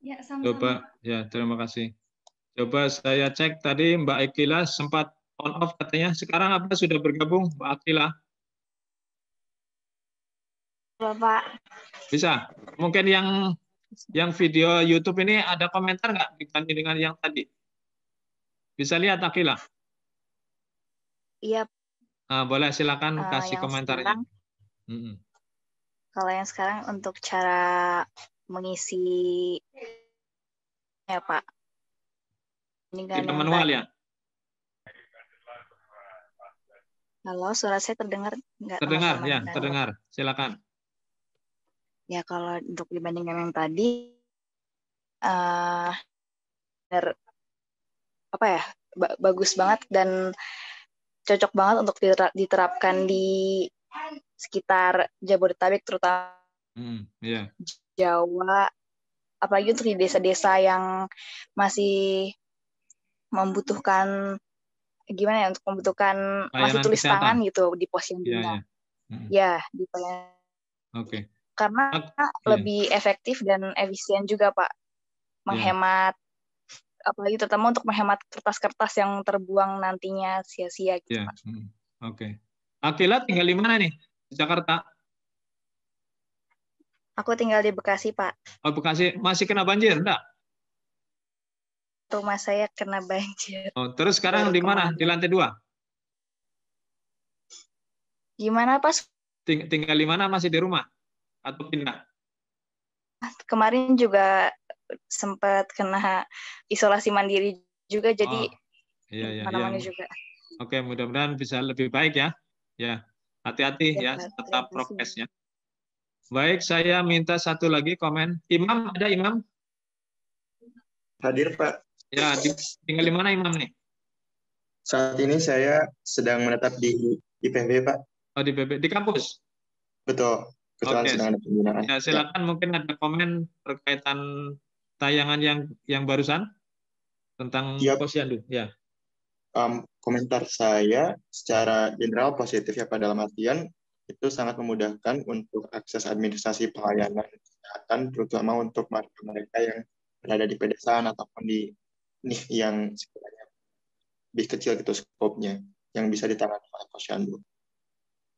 Ya, sama-sama. Coba, ya terima kasih. Coba saya cek tadi Mbak Akila sempat on off katanya. Sekarang apa sudah bergabung Mbak Akila? Bapak. Bisa. Mungkin yang video YouTube ini ada komentar nggak dibanding dengan yang tadi? Bisa lihat Akila? Iya, Nah, boleh silakan kasih yang komentarnya. sekarang, kalau yang sekarang untuk cara mengisi ya Pak. Dengan Tidak yang manual ya? Halo, suara saya terdengar nggak Terdengar, teman-teman? ya, terdengar. Silakan. Ya, kalau untuk dibandingkan yang tadi, benar apa ya, bagus banget dan cocok banget untuk diterapkan di sekitar Jabodetabek, terutama Ya. Jawa, apalagi untuk di desa-desa yang masih membutuhkan gimana ya, untuk membutuhkan masih Layanan tulis kesehatan. tangan gitu di posyandunya. Ya, di Oke. karena lebih efektif dan efisien juga Pak, menghemat apalagi terutama untuk menghemat kertas-kertas yang terbuang nantinya sia-sia gitu Pak. Oke. Akila tinggal di mana nih? Di Jakarta? Aku tinggal di Bekasi Pak. Oh, Bekasi. Masih kena banjir enggak? Rumah saya kena banjir. Oh, terus sekarang di mana? Di lantai 2? Gimana Pak? Tinggal di mana? Masih di rumah? Atau pindah? Kemarin juga sempat kena isolasi mandiri juga, jadi mana-mana juga. Oke, mudah-mudahan bisa lebih baik ya. Ya, hati-hati ya, tetap prokes ya. Baik, saya minta satu lagi komen. Imam, ada Imam? Hadir Pak. Ya, tinggal di mana Imam nih? Saat ini saya sedang menetap di IPB Pak. Oh, di kampus? Betul. Kebetulan sedang ada pembinaan. Ya, silakan mungkin ada komen berkaitan tayangan yang barusan tentang posyandu. Ya. Komentar saya secara general positif ya Pak, dalam artian itu sangat memudahkan untuk akses administrasi pelayanan kesehatan, terutama untuk mereka yang berada di pedesaan ataupun di yang sebenarnya lebih kecil gitu skopnya, yang bisa ditangani oleh posyandu.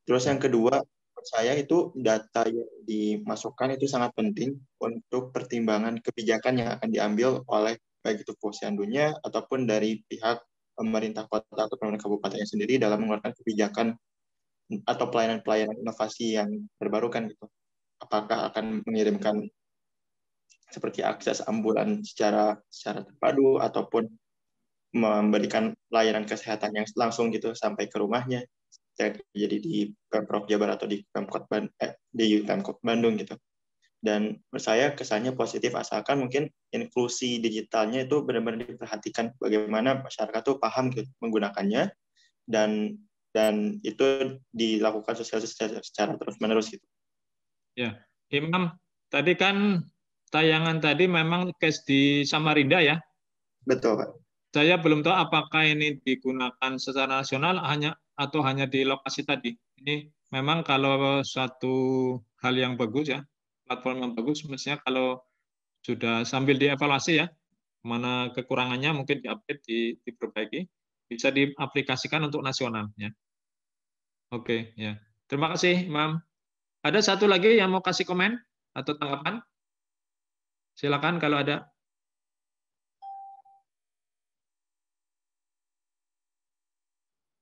Terus yang kedua, menurut saya itu data yang dimasukkan itu sangat penting untuk pertimbangan kebijakan yang akan diambil oleh baik itu posyandunya ataupun dari pihak pemerintah kota atau pemerintah kabupatennya sendiri dalam mengeluarkan kebijakan atau pelayanan-pelayanan inovasi yang terbarukan gitu. Apakah akan mengirimkan seperti akses ambulan secara terpadu ataupun memberikan layanan kesehatan yang langsung gitu sampai ke rumahnya, jadi di Pemprov Jabar atau di Pemkot Bandung gitu. Dan menurut saya kesannya positif asalkan mungkin inklusi digitalnya itu benar-benar diperhatikan, bagaimana masyarakat tuh paham gitu menggunakannya dan itu dilakukan sosialisasi secara terus-menerus gitu. Ya, Imam, tadi kan tayangan tadi memang case di Samarinda ya? Betul, Pak. Saya belum tahu apakah ini digunakan secara nasional atau hanya di lokasi tadi. Ini memang kalau suatu hal yang bagus ya, platform yang bagus, mestinya kalau sudah sambil dievaluasi ya, mana kekurangannya mungkin diupdate, diperbaiki, bisa diaplikasikan untuk nasional ya. Oke, ya. Terima kasih, Imam. Ada satu lagi yang mau kasih komen atau tanggapan? Silakan kalau ada.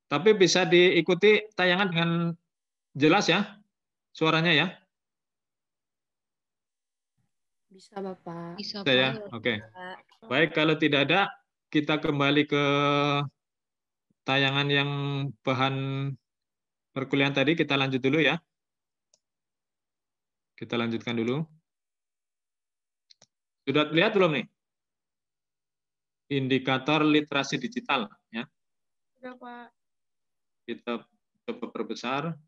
Tapi bisa diikuti tayangan dengan jelas ya, suaranya ya. Bisa, Bapak. Bisa ya, oke. Baik, kalau tidak ada, kita kembali ke tayangan yang bahan perkuliahan tadi, kita lanjut dulu ya. Kita lanjutkan dulu. Sudah lihat belum nih? Indikator literasi digital ya. Sudah, Pak. Kita coba perbesar.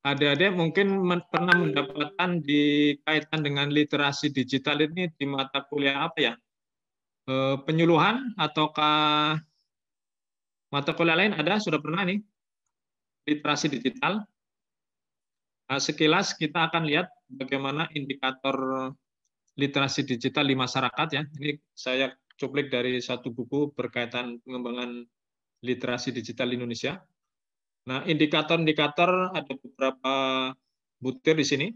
adik-adik mungkin pernah mendapatkan dikaitan dengan literasi digital ini di mata kuliah apa ya? Penyuluhan ataukah mata kuliah lain ada? Sudah pernah nih? Literasi digital. Nah, sekilas kita akan lihat bagaimana indikator literasi digital di masyarakat ya. Ini saya cuplik dari satu buku berkaitan pengembangan literasi digital Indonesia. Nah, indikator-indikator ada beberapa butir di sini.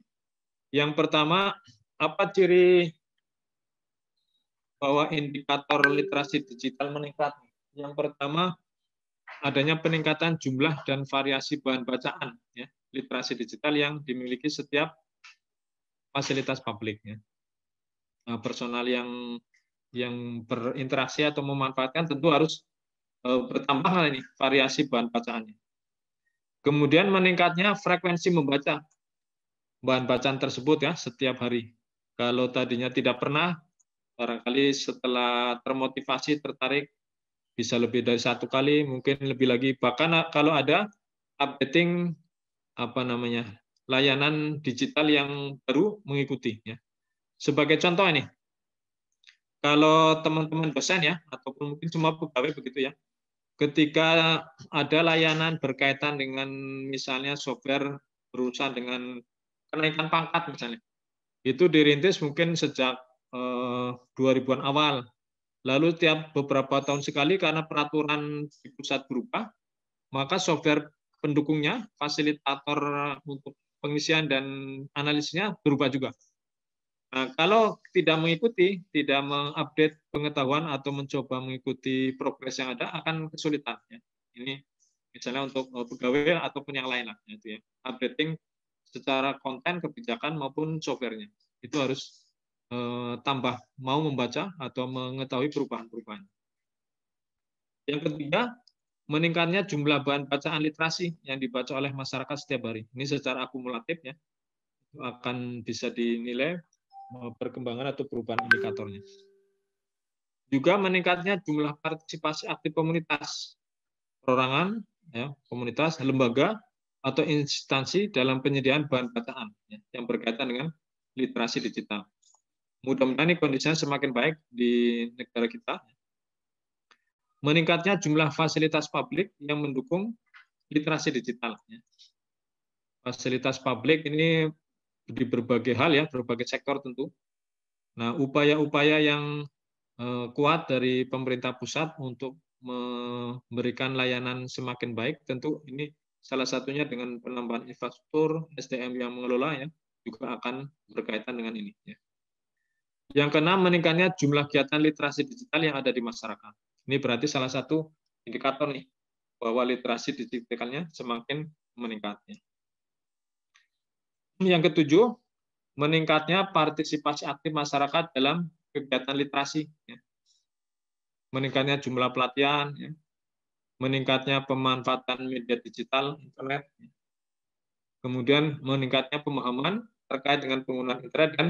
Yang pertama, apa ciri bahwa indikator literasi digital meningkat? Yang pertama, adanya peningkatan jumlah dan variasi bahan bacaan ya, literasi digital yang dimiliki setiap fasilitas publik ya. Nah, personal yang berinteraksi atau memanfaatkan tentu harus bertambah hal ini variasi bahan bacaannya. Kemudian meningkatnya frekuensi membaca bahan bacaan tersebut ya setiap hari. Kalau tadinya tidak pernah, barangkali setelah termotivasi tertarik bisa lebih dari 1 kali, mungkin lebih lagi. Bahkan kalau ada updating layanan digital yang baru mengikuti ya. Sebagai contoh ini, kalau teman-teman dosen ya ataupun mungkin semua pegawai begitu ya, ketika ada layanan berkaitan dengan misalnya software berurusan dengan kenaikan pangkat misalnya, itu dirintis mungkin sejak 2000-an awal. Lalu tiap beberapa tahun sekali karena peraturan di pusat berubah, maka software pendukungnya, fasilitator untuk pengisian dan analisisnya berubah juga. Nah, kalau tidak mengikuti, tidak mengupdate pengetahuan atau mencoba mengikuti progres yang ada, akan kesulitan. Ya. Ini misalnya untuk pegawai ataupun yang lain lah, gitu ya. Updating secara konten, kebijakan maupun softwarenya itu harus tambah mau membaca atau mengetahui perubahan-perubahan. Yang ketiga, meningkatnya jumlah bahan bacaan literasi yang dibaca oleh masyarakat setiap hari. Ini secara akumulatif ya, itu akan bisa dinilai perkembangan atau perubahan indikatornya. Juga meningkatnya jumlah partisipasi aktif komunitas, perorangan, ya, komunitas, lembaga, atau instansi dalam penyediaan bahan bacaan ya, yang berkaitan dengan literasi digital. Mudah-mudahan ini kondisinya semakin baik di negara kita. Meningkatnya jumlah fasilitas publik yang mendukung literasi digital. Fasilitas publik ini di berbagai hal ya, berbagai sektor tentu. Nah, upaya-upaya yang kuat dari pemerintah pusat untuk memberikan layanan semakin baik, tentu ini salah satunya dengan penambahan infrastruktur, SDM yang mengelola ya, juga akan berkaitan dengan ini. Ya. Yang keenam, meningkatnya jumlah kegiatan literasi digital yang ada di masyarakat. Ini berarti salah satu indikator nih bahwa literasi digitalnya semakin meningkat. Yang ketujuh, meningkatnya partisipasi aktif masyarakat dalam kegiatan literasi. Meningkatnya jumlah pelatihan, meningkatnya pemanfaatan media digital, internet, kemudian meningkatnya pemahaman terkait dengan penggunaan internet dan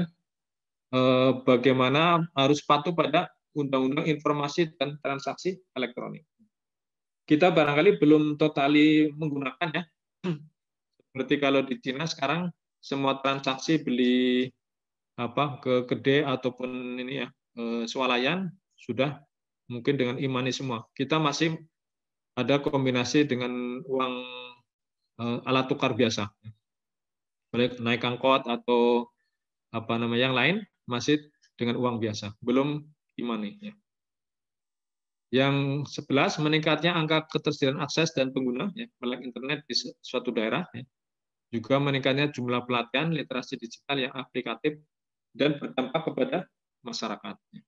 bagaimana harus patuh pada Undang-Undang Informasi dan Transaksi Elektronik. Kita barangkali belum totali menggunakan ya. Seperti kalau di Cina sekarang semua transaksi beli ke kedai ataupun ini ya swalayan sudah mungkin dengan e-money semua. Kita masih ada kombinasi dengan uang alat tukar biasa. Baik naik angkot atau yang lain masih dengan uang biasa, belum e-money. Ya. Yang 11, meningkatnya angka ketersediaan akses dan pengguna ya, melek internet di suatu daerah. Ya. Juga meningkatnya jumlah pelatihan literasi digital yang aplikatif dan berdampak kepada masyarakat. Ya.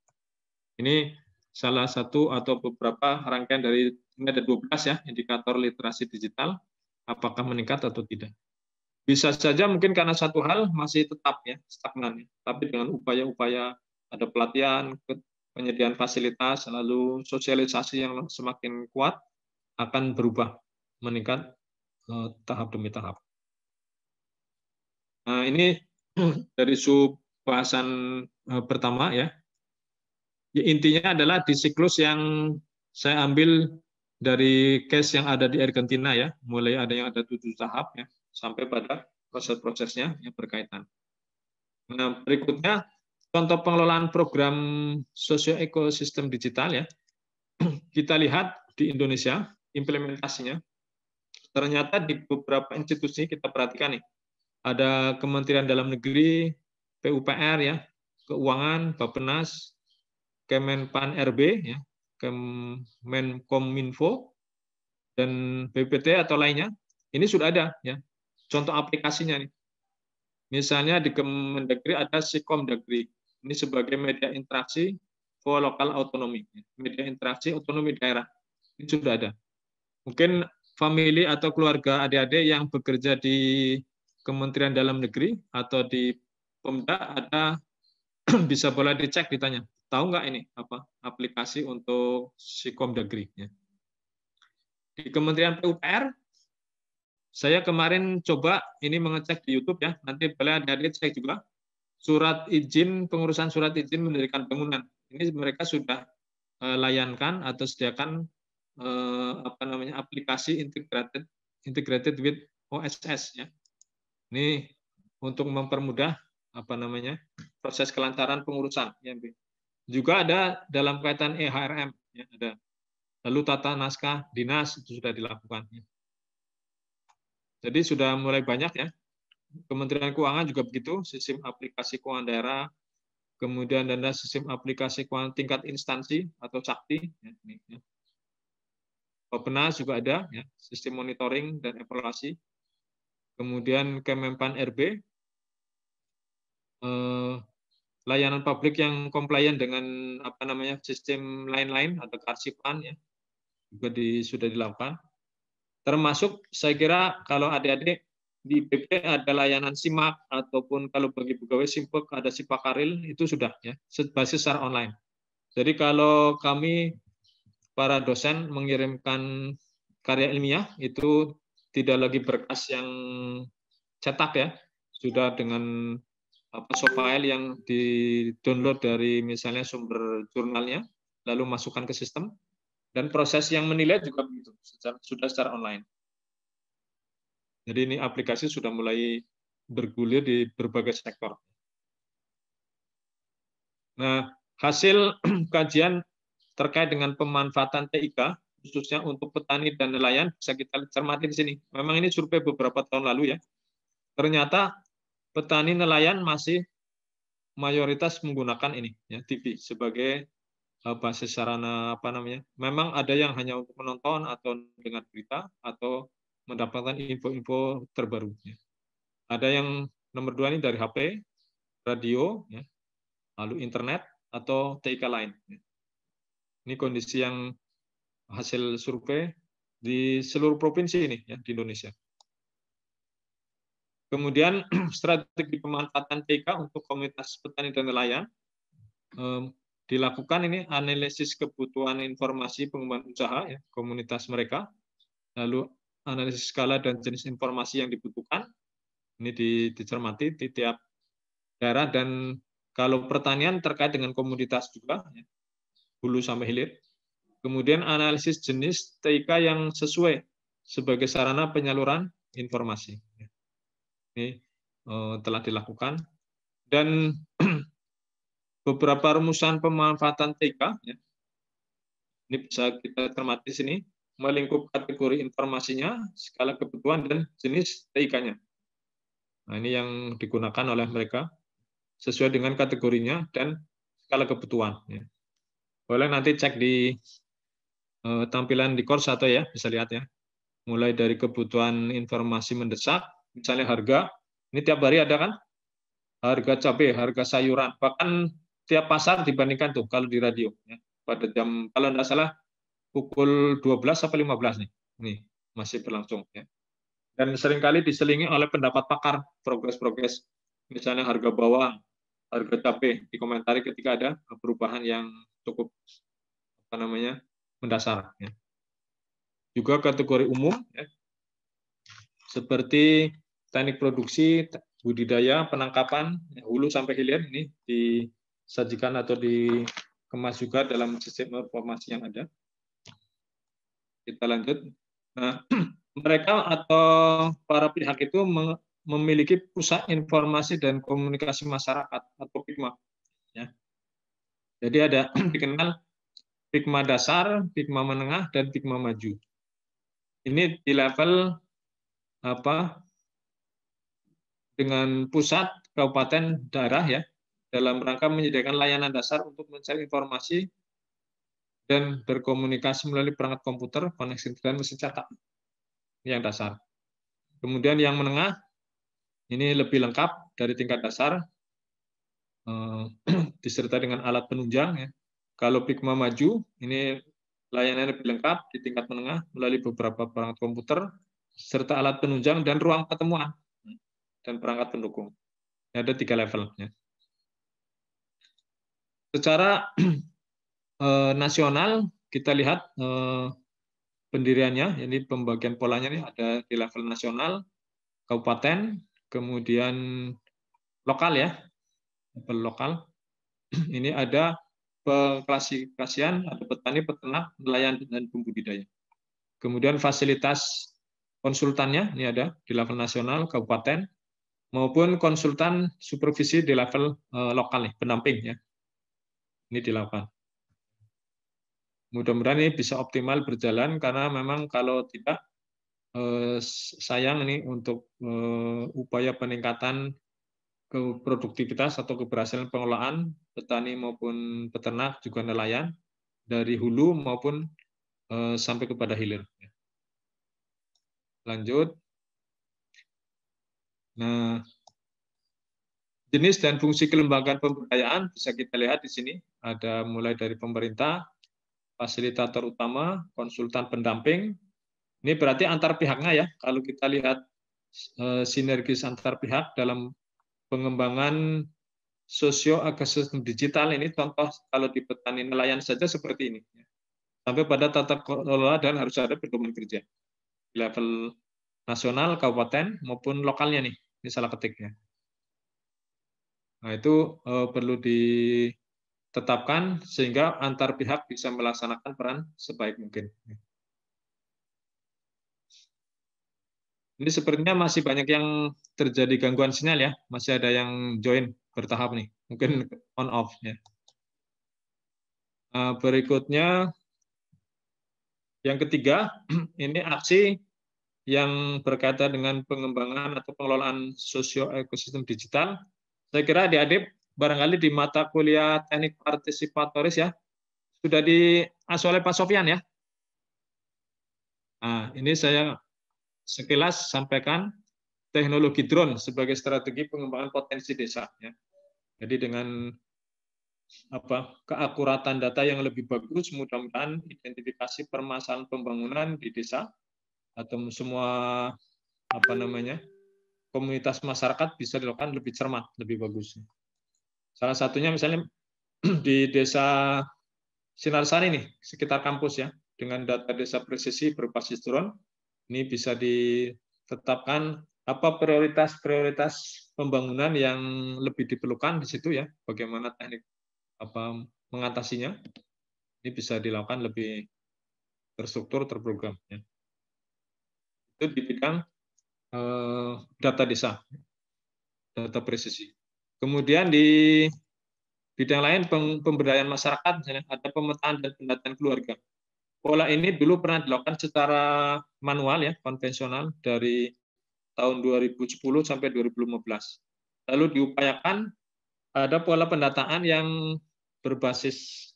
Ini salah satu atau beberapa rangkaian dari, ini ada 12 ya, indikator literasi digital, apakah meningkat atau tidak. Bisa saja mungkin karena satu hal masih tetap ya stagnan, ya. Tapi dengan upaya-upaya ada pelatihan, penyediaan fasilitas, lalu sosialisasi yang semakin kuat akan berubah meningkat tahap demi tahap. Nah ini dari sub bahasan pertama ya. Intinya adalah di siklus yang saya ambil dari case yang ada di Argentina ya, mulai ada yang ada 7 tahap ya. sampai pada proses-prosesnya yang berkaitan. Nah, berikutnya contoh pengelolaan program sosio-ekosistem digital ya. Kita lihat di Indonesia implementasinya. Ternyata di beberapa institusi kita perhatikan nih, ada Kementerian Dalam Negeri, PUPR ya, Keuangan, Bappenas, Kemenpan RB ya, Kemenkominfo dan BPT atau lainnya. Ini sudah ada ya. Contoh aplikasinya nih. Misalnya di Kemendagri ada Sikomdagri. Ini sebagai media interaksi for lokal autonomi, media interaksi otonomi daerah. Ini sudah ada. Mungkin famili atau keluarga adik-adik yang bekerja di Kementerian Dalam Negeri atau di Pemda ada bisa boleh dicek, ditanya, tahu nggak ini apa aplikasi untuk Sikomdagri? Ya. Di Kementerian PUPR, saya kemarin coba ini mengecek di YouTube ya, nanti boleh adik-adik cek juga surat izin pengurusan surat izin mendirikan bangunan. Ini mereka sudah layankan atau sediakan aplikasi integrated with OSS ya. Ini untuk mempermudah proses kelancaran pengurusan ya. Juga ada dalam kaitan EHRM ya, ada. Lalu tata naskah dinas itu sudah dilakukan ya. Jadi sudah mulai banyak ya. Kementerian Keuangan juga begitu, sistem aplikasi keuangan daerah, kemudian ada sistem aplikasi keuangan tingkat instansi atau sakti ya, ini, ya. Bappenas juga ada, ya, sistem monitoring dan evaluasi. Kemudian Kemenpan RB, layanan publik yang compliant dengan sistem lain-lain atau kearsipan, ya, juga sudah dilakukan. Termasuk saya kira kalau adik-adik di PP ada layanan SIMAK ataupun kalau bagi pegawai Simpek ada Sipakaril itu sudah ya berbasis secara online. Jadi kalau kami para dosen mengirimkan karya ilmiah itu tidak lagi berkas yang cetak ya, sudah dengan soft file yang di-download dari misalnya sumber jurnalnya, lalu masukkan ke sistem, dan proses yang menilai juga begitu, sudah secara online. Jadi ini aplikasi sudah mulai bergulir di berbagai sektor. Nah, hasil kajian terkait dengan pemanfaatan TIK, khususnya untuk petani dan nelayan, bisa kita cermati di sini. Memang ini survei beberapa tahun lalu ya. Ternyata petani nelayan masih mayoritas menggunakan ini, ya, TV sebagai basis sarana Memang ada yang hanya untuk menonton atau dengar berita atau mendapatkan info-info terbaru. Ya. Ada yang nomor 2 ini dari HP, radio, ya, lalu internet atau TIK lain. Ya. Ini kondisi yang hasil survei di seluruh provinsi ini ya di Indonesia. Kemudian strategi pemanfaatan TIK untuk komunitas petani dan nelayan dilakukan ini analisis kebutuhan informasi pengembangan usaha ya, komunitas mereka, lalu analisis skala dan jenis informasi yang dibutuhkan. Ini dicermati di tiap daerah dan kalau pertanian terkait dengan komoditas juga ya, hulu sampai hilir. Kemudian analisis jenis TIK yang sesuai sebagai sarana penyaluran informasi. Ini telah dilakukan. Dan beberapa rumusan pemanfaatan TIK, ya, ini bisa kita cermati di sini, melingkup kategori informasinya, skala kebutuhan, dan jenis TIK-nya. Nah, ini yang digunakan oleh mereka sesuai dengan kategorinya dan skala kebutuhan. Ya. Boleh nanti cek di tampilan di course atau ya bisa lihat ya. Mulai dari kebutuhan informasi mendesak, misalnya harga. Ini tiap hari ada kan? Harga cabai, harga sayuran. Bahkan tiap pasar dibandingkan tuh kalau di radio. Ya. Pada jam kalau tidak salah pukul 12 sampai 15 nih. Ini masih berlangsung ya. Dan seringkali diselingi oleh pendapat pakar progres-progres. Misalnya harga bawang, harga cabai dikomentari ketika ada perubahan yang cukup mendasar. Ya. Juga kategori umum, ya, seperti teknik produksi, budidaya, penangkapan, ya, hulu sampai hilir ini disajikan atau dikemas juga dalam sistem informasi yang ada. Kita lanjut. Nah, mereka atau para pihak itu memiliki pusat informasi dan komunikasi masyarakat atau PIKMA. Ya. Jadi ada dikenal PIKMA dasar, PIKMA menengah, dan PIKMA maju. Ini di level dengan pusat, kabupaten, daerah ya, dalam rangka menyediakan layanan dasar untuk mencari informasi dan berkomunikasi melalui perangkat komputer, koneksi dan mesin cetak. Ini yang dasar. Kemudian yang menengah, ini lebih lengkap dari tingkat dasar, disertai dengan alat penunjang. Ya. Kalau PIKMA maju, ini layanan lebih lengkap di tingkat menengah melalui beberapa perangkat komputer, serta alat penunjang dan ruang pertemuan dan perangkat pendukung. Ada 3 level. Ya. Secara nasional, kita lihat pendiriannya, ini pembagian polanya nih, ada di level nasional, kabupaten, kemudian lokal ya, level lokal. Ini ada pengklasifikasian, ada petani, peternak, nelayan, dan pembudidaya. Kemudian fasilitas konsultannya, ini ada di level nasional, kabupaten, maupun konsultan supervisi di level lokal nih, pendamping ya. Ini dilakukan. Mudah-mudahan ini bisa optimal berjalan karena memang kalau tidak sayang ini untuk upaya peningkatan produktivitas atau keberhasilan pengelolaan petani maupun peternak juga nelayan dari hulu maupun sampai kepada hilir. Lanjut. Nah, jenis dan fungsi kelembagaan pemberdayaan bisa kita lihat di sini. Ada mulai dari pemerintah, fasilitator utama, konsultan pendamping. Ini berarti antar pihaknya ya. Kalau kita lihat sinergis antar pihak dalam pengembangan sosio-ekosistem digital ini, contoh kalau di petani nelayan saja seperti ini. Sampai pada tata kelola dan harus ada pedoman kerja. Di level nasional, kabupaten, maupun lokalnya nih. Ini salah ketiknya. Nah, itu perlu ditetapkan sehingga antar pihak bisa melaksanakan peran sebaik mungkin. Ini sepertinya masih banyak yang terjadi gangguan sinyal ya. Masih ada yang join bertahap nih. Mungkin on off ya. Berikutnya yang ketiga, ini aksi yang berkaitan dengan pengembangan atau pengelolaan sosio-ekosistem digital. Saya kira adik-adik barangkali di mata kuliah teknik partisipatoris ya, sudah diasuh oleh Pak Sofyan ya. Nah, ini saya sekilas sampaikan teknologi drone sebagai strategi pengembangan potensi desa. Ya. Jadi dengan keakuratan data yang lebih bagus, mudah-mudahan identifikasi permasalahan pembangunan di desa atau semua komunitas masyarakat bisa dilakukan lebih cermat, lebih bagus. Salah satunya misalnya di desa Sinarsari nih, sekitar kampus ya, dengan data desa presisi berbasis drone, ini bisa ditetapkan apa prioritas pembangunan yang lebih diperlukan di situ ya, bagaimana teknik mengatasinya. Ini bisa dilakukan lebih terstruktur, terprogram. Ya. Itu di bidang data desa, data presisi. Kemudian di bidang lain pemberdayaan masyarakat, misalnya ada pemetaan dan pendataan keluarga. Pola ini dulu pernah dilakukan secara manual ya, konvensional dari tahun 2010 sampai 2015. Lalu diupayakan ada pola pendataan yang berbasis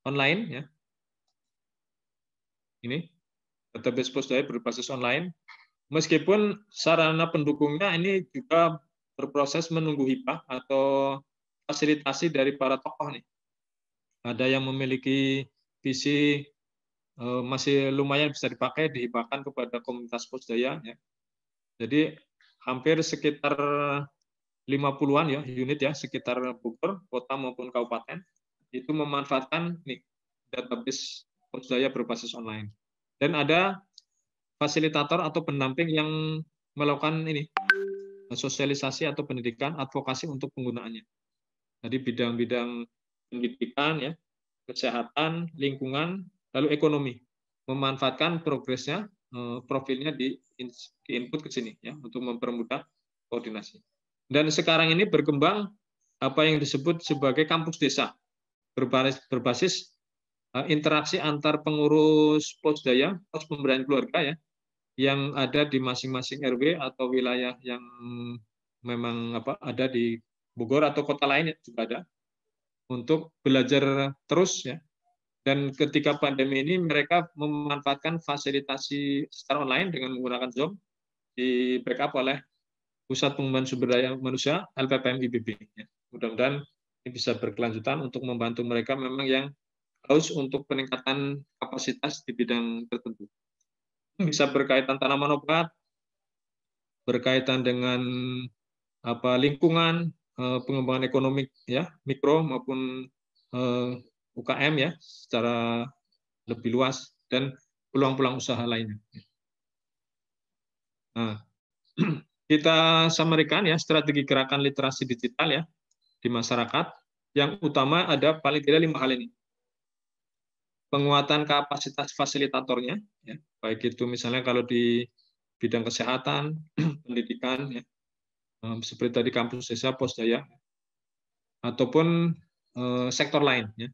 online ya. Ini database Pusdaya berbasis online. Meskipun sarana pendukungnya ini juga berproses menunggu hibah atau fasilitasi dari para tokoh nih. Ada yang memiliki visi masih lumayan bisa dipakai, dihibahkan kepada komunitas Pusdaya. Ya. Jadi hampir sekitar 50-an ya unit ya sekitar Bogor, kota maupun kabupaten itu memanfaatkan nih database Pusdaya berbasis online. Dan ada fasilitator atau pendamping yang melakukan ini sosialisasi atau pendidikan, advokasi untuk penggunaannya. Jadi bidang-bidang pendidikan ya, kesehatan, lingkungan, lalu ekonomi. Memanfaatkan progresnya profilnya di input ke sini ya untuk mempermudah koordinasi. Dan sekarang ini berkembang apa yang disebut sebagai kampus desa berbasis interaksi antar pengurus posdaya, pos pemberdayaan keluarga ya, yang ada di masing-masing RW atau wilayah yang memang ada di Bogor atau kota lain juga ada, untuk belajar terus ya. Dan ketika pandemi ini mereka memanfaatkan fasilitasi secara online dengan menggunakan Zoom, di backup oleh Pusat Pengembangan Sumber Daya Manusia LPPM IBB. Ya. Mudah-mudahan ini bisa berkelanjutan untuk membantu mereka memang yang haus untuk peningkatan kapasitas di bidang tertentu. Bisa berkaitan tanaman obat, berkaitan dengan lingkungan, pengembangan ekonomi ya, mikro maupun UKM ya, secara lebih luas, dan peluang-peluang usaha lainnya. Nah, kita summary-kan ya strategi gerakan literasi digital ya di masyarakat. Yang utama ada paling tidak 5 hal ini. Penguatan kapasitas fasilitatornya, ya, baik itu misalnya kalau di bidang kesehatan, pendidikan, ya, seperti tadi kampus desa, posdaya, ataupun sektor lain. Ya.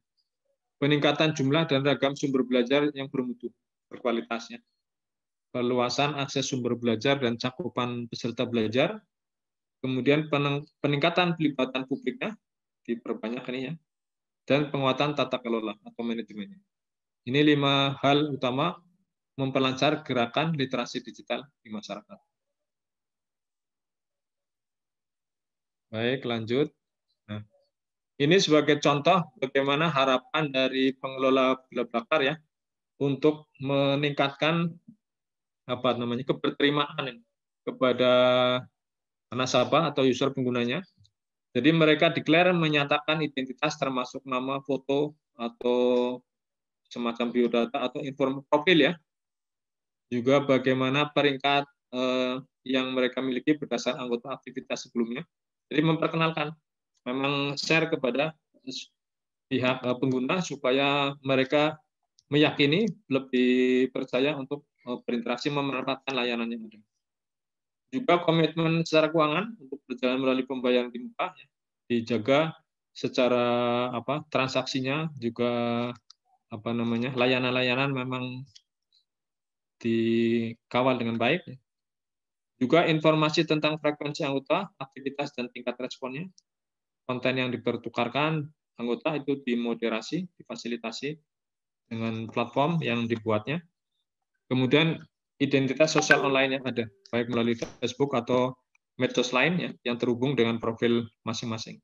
Peningkatan jumlah dan ragam sumber belajar yang bermutu, berkualitasnya. Perluasan akses sumber belajar dan cakupan peserta belajar, kemudian peningkatan pelibatan publiknya, diperbanyak ini ya, dan penguatan tata kelola atau manajemennya. Ini 5 hal utama memperlancar gerakan literasi digital di masyarakat. Baik, lanjut. Nah, ini sebagai contoh bagaimana harapan dari pengelola BlaBlaCar ya untuk meningkatkan keberterimaan kepada nasabah atau user penggunanya. Jadi mereka declare menyatakan identitas termasuk nama, foto, atau semacam biodata atau informasi profil ya. Juga bagaimana peringkat yang mereka miliki berdasarkan anggota aktivitas sebelumnya. Jadi memperkenalkan, memang share kepada pihak pengguna supaya mereka meyakini, lebih percaya untuk berinteraksi memanfaatkan layanan yang ada. Juga komitmen secara keuangan untuk berjalan melalui pembayaran di muka, ya, dijaga secara transaksinya, juga layanan-layanan memang dikawal dengan baik. Juga informasi tentang frekuensi anggota, aktivitas dan tingkat responnya, konten yang dipertukarkan anggota itu dimoderasi, difasilitasi dengan platform yang dibuatnya. Kemudian identitas sosial online yang ada, baik melalui Facebook atau medsos lain ya, yang terhubung dengan profil masing-masing.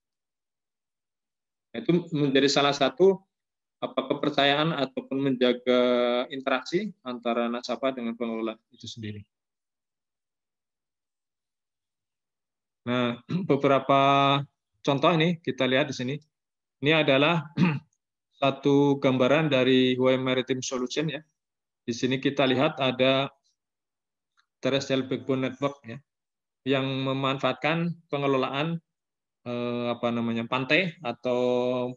Itu menjadi salah satu kepercayaan ataupun menjaga interaksi antara nasabah dengan pengelola itu sendiri. Nah, beberapa contoh ini kita lihat di sini. Ini adalah satu gambaran dari Hawaii Maritime Solution ya. Di sini kita lihat ada terrestrial backbone network ya, yang memanfaatkan pengelolaan pantai atau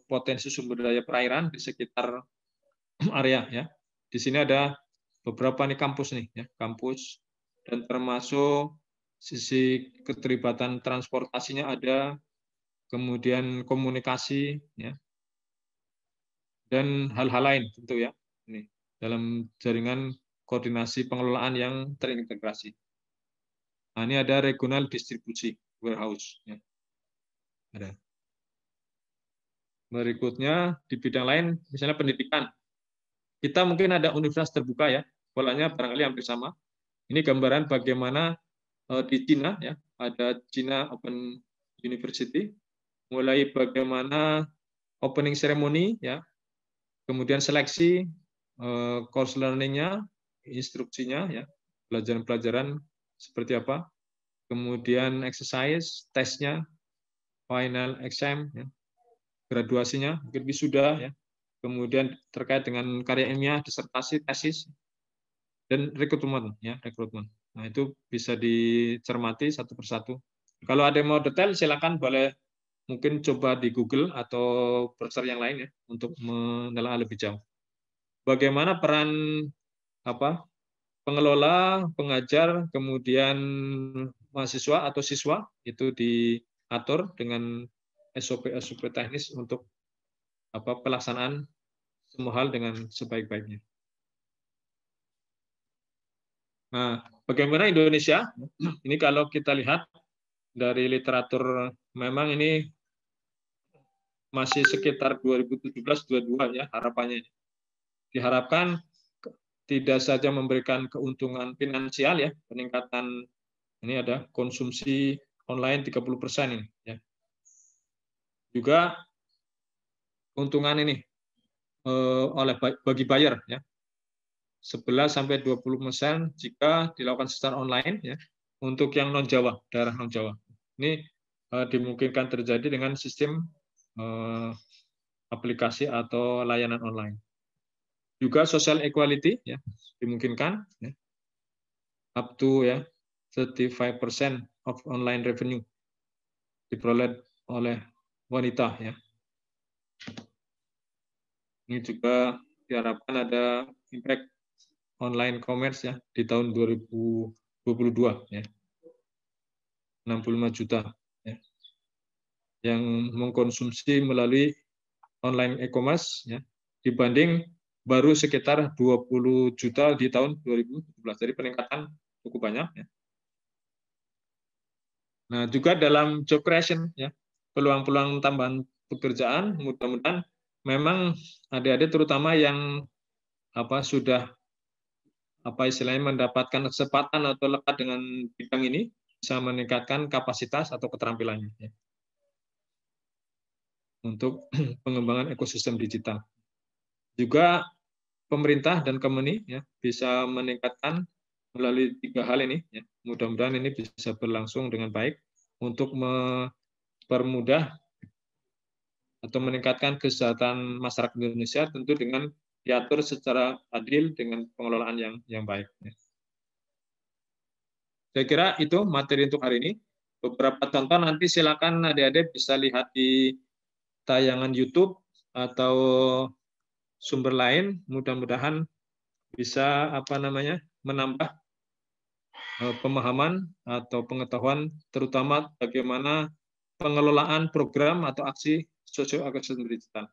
potensi sumber daya perairan di sekitar area ya. Di sini ada beberapa nih kampus nih ya, kampus, dan termasuk sisi keterlibatan transportasinya ada, kemudian komunikasi ya, dan hal-hal lain tentu ya. Ini dalam jaringan koordinasi pengelolaan yang terintegrasi. Nah, ini ada regional distribusi warehouse ya. Ada. Berikutnya di bidang lain, misalnya pendidikan. Kita mungkin ada universitas terbuka ya, polanya barangkali hampir sama. Ini gambaran bagaimana di Cina ya, ada China Open University, mulai bagaimana opening ceremony ya, kemudian seleksi, course learning-nya, instruksinya ya, pelajaran-pelajaran seperti apa, kemudian exercise, tesnya, final exam ya, graduasinya, mungkin wisuda ya, kemudian terkait dengan karya ilmiah, disertasi, tesis, dan rekrutmen ya, rekrutmen. Nah, itu bisa dicermati satu persatu. Kalau ada yang mau detail silakan boleh mungkin coba di Google atau browser yang lain ya untuk menelaah lebih jauh. Bagaimana peran pengelola, pengajar, kemudian mahasiswa atau siswa itu diatur dengan SOP-SOP teknis untuk pelaksanaan semua hal dengan sebaik-baiknya. Nah, bagaimana Indonesia? Ini kalau kita lihat dari literatur, memang ini masih sekitar 2017-22 ya harapannya. Diharapkan tidak saja memberikan keuntungan finansial ya, peningkatan ini ada konsumsi online 30% ini ya. Juga keuntungan ini oleh bagi buyer ya. 11-20% jika dilakukan secara online ya untuk yang non Jawa, daerah non Jawa. Ini dimungkinkan terjadi dengan sistem aplikasi atau layanan online. Juga social equality ya dimungkinkan ya. Up to ya 35% of online revenue diperoleh oleh wanita ya. Ini juga diharapkan ada impact online commerce ya di tahun 2022 ya. 65 juta ya. Yang mengkonsumsi melalui online e-commerce ya dibanding baru sekitar 20 juta di tahun 2017. Jadi peningkatan cukup banyak ya. Nah, juga dalam job creation ya, peluang-peluang tambahan pekerjaan mudah-mudahan memang adik-adik terutama yang sudah istilahnya mendapatkan kesempatan atau lekat dengan bidang ini bisa meningkatkan kapasitas atau keterampilannya ya. Untuk pengembangan ekosistem digital. Juga pemerintah dan Kemeni ya bisa meningkatkan melalui 3 hal ini ya. Mudah-mudahan ini bisa berlangsung dengan baik untuk mempermudah atau meningkatkan kesejahteraan masyarakat Indonesia tentu dengan diatur secara adil dengan pengelolaan yang baik. Saya kira itu materi untuk hari ini. Beberapa contoh nanti silakan adik-adik bisa lihat di tayangan YouTube atau sumber lain. Mudah-mudahan bisa menambah pemahaman atau pengetahuan terutama bagaimana pengelolaan program atau aksi sosioekosistem digital.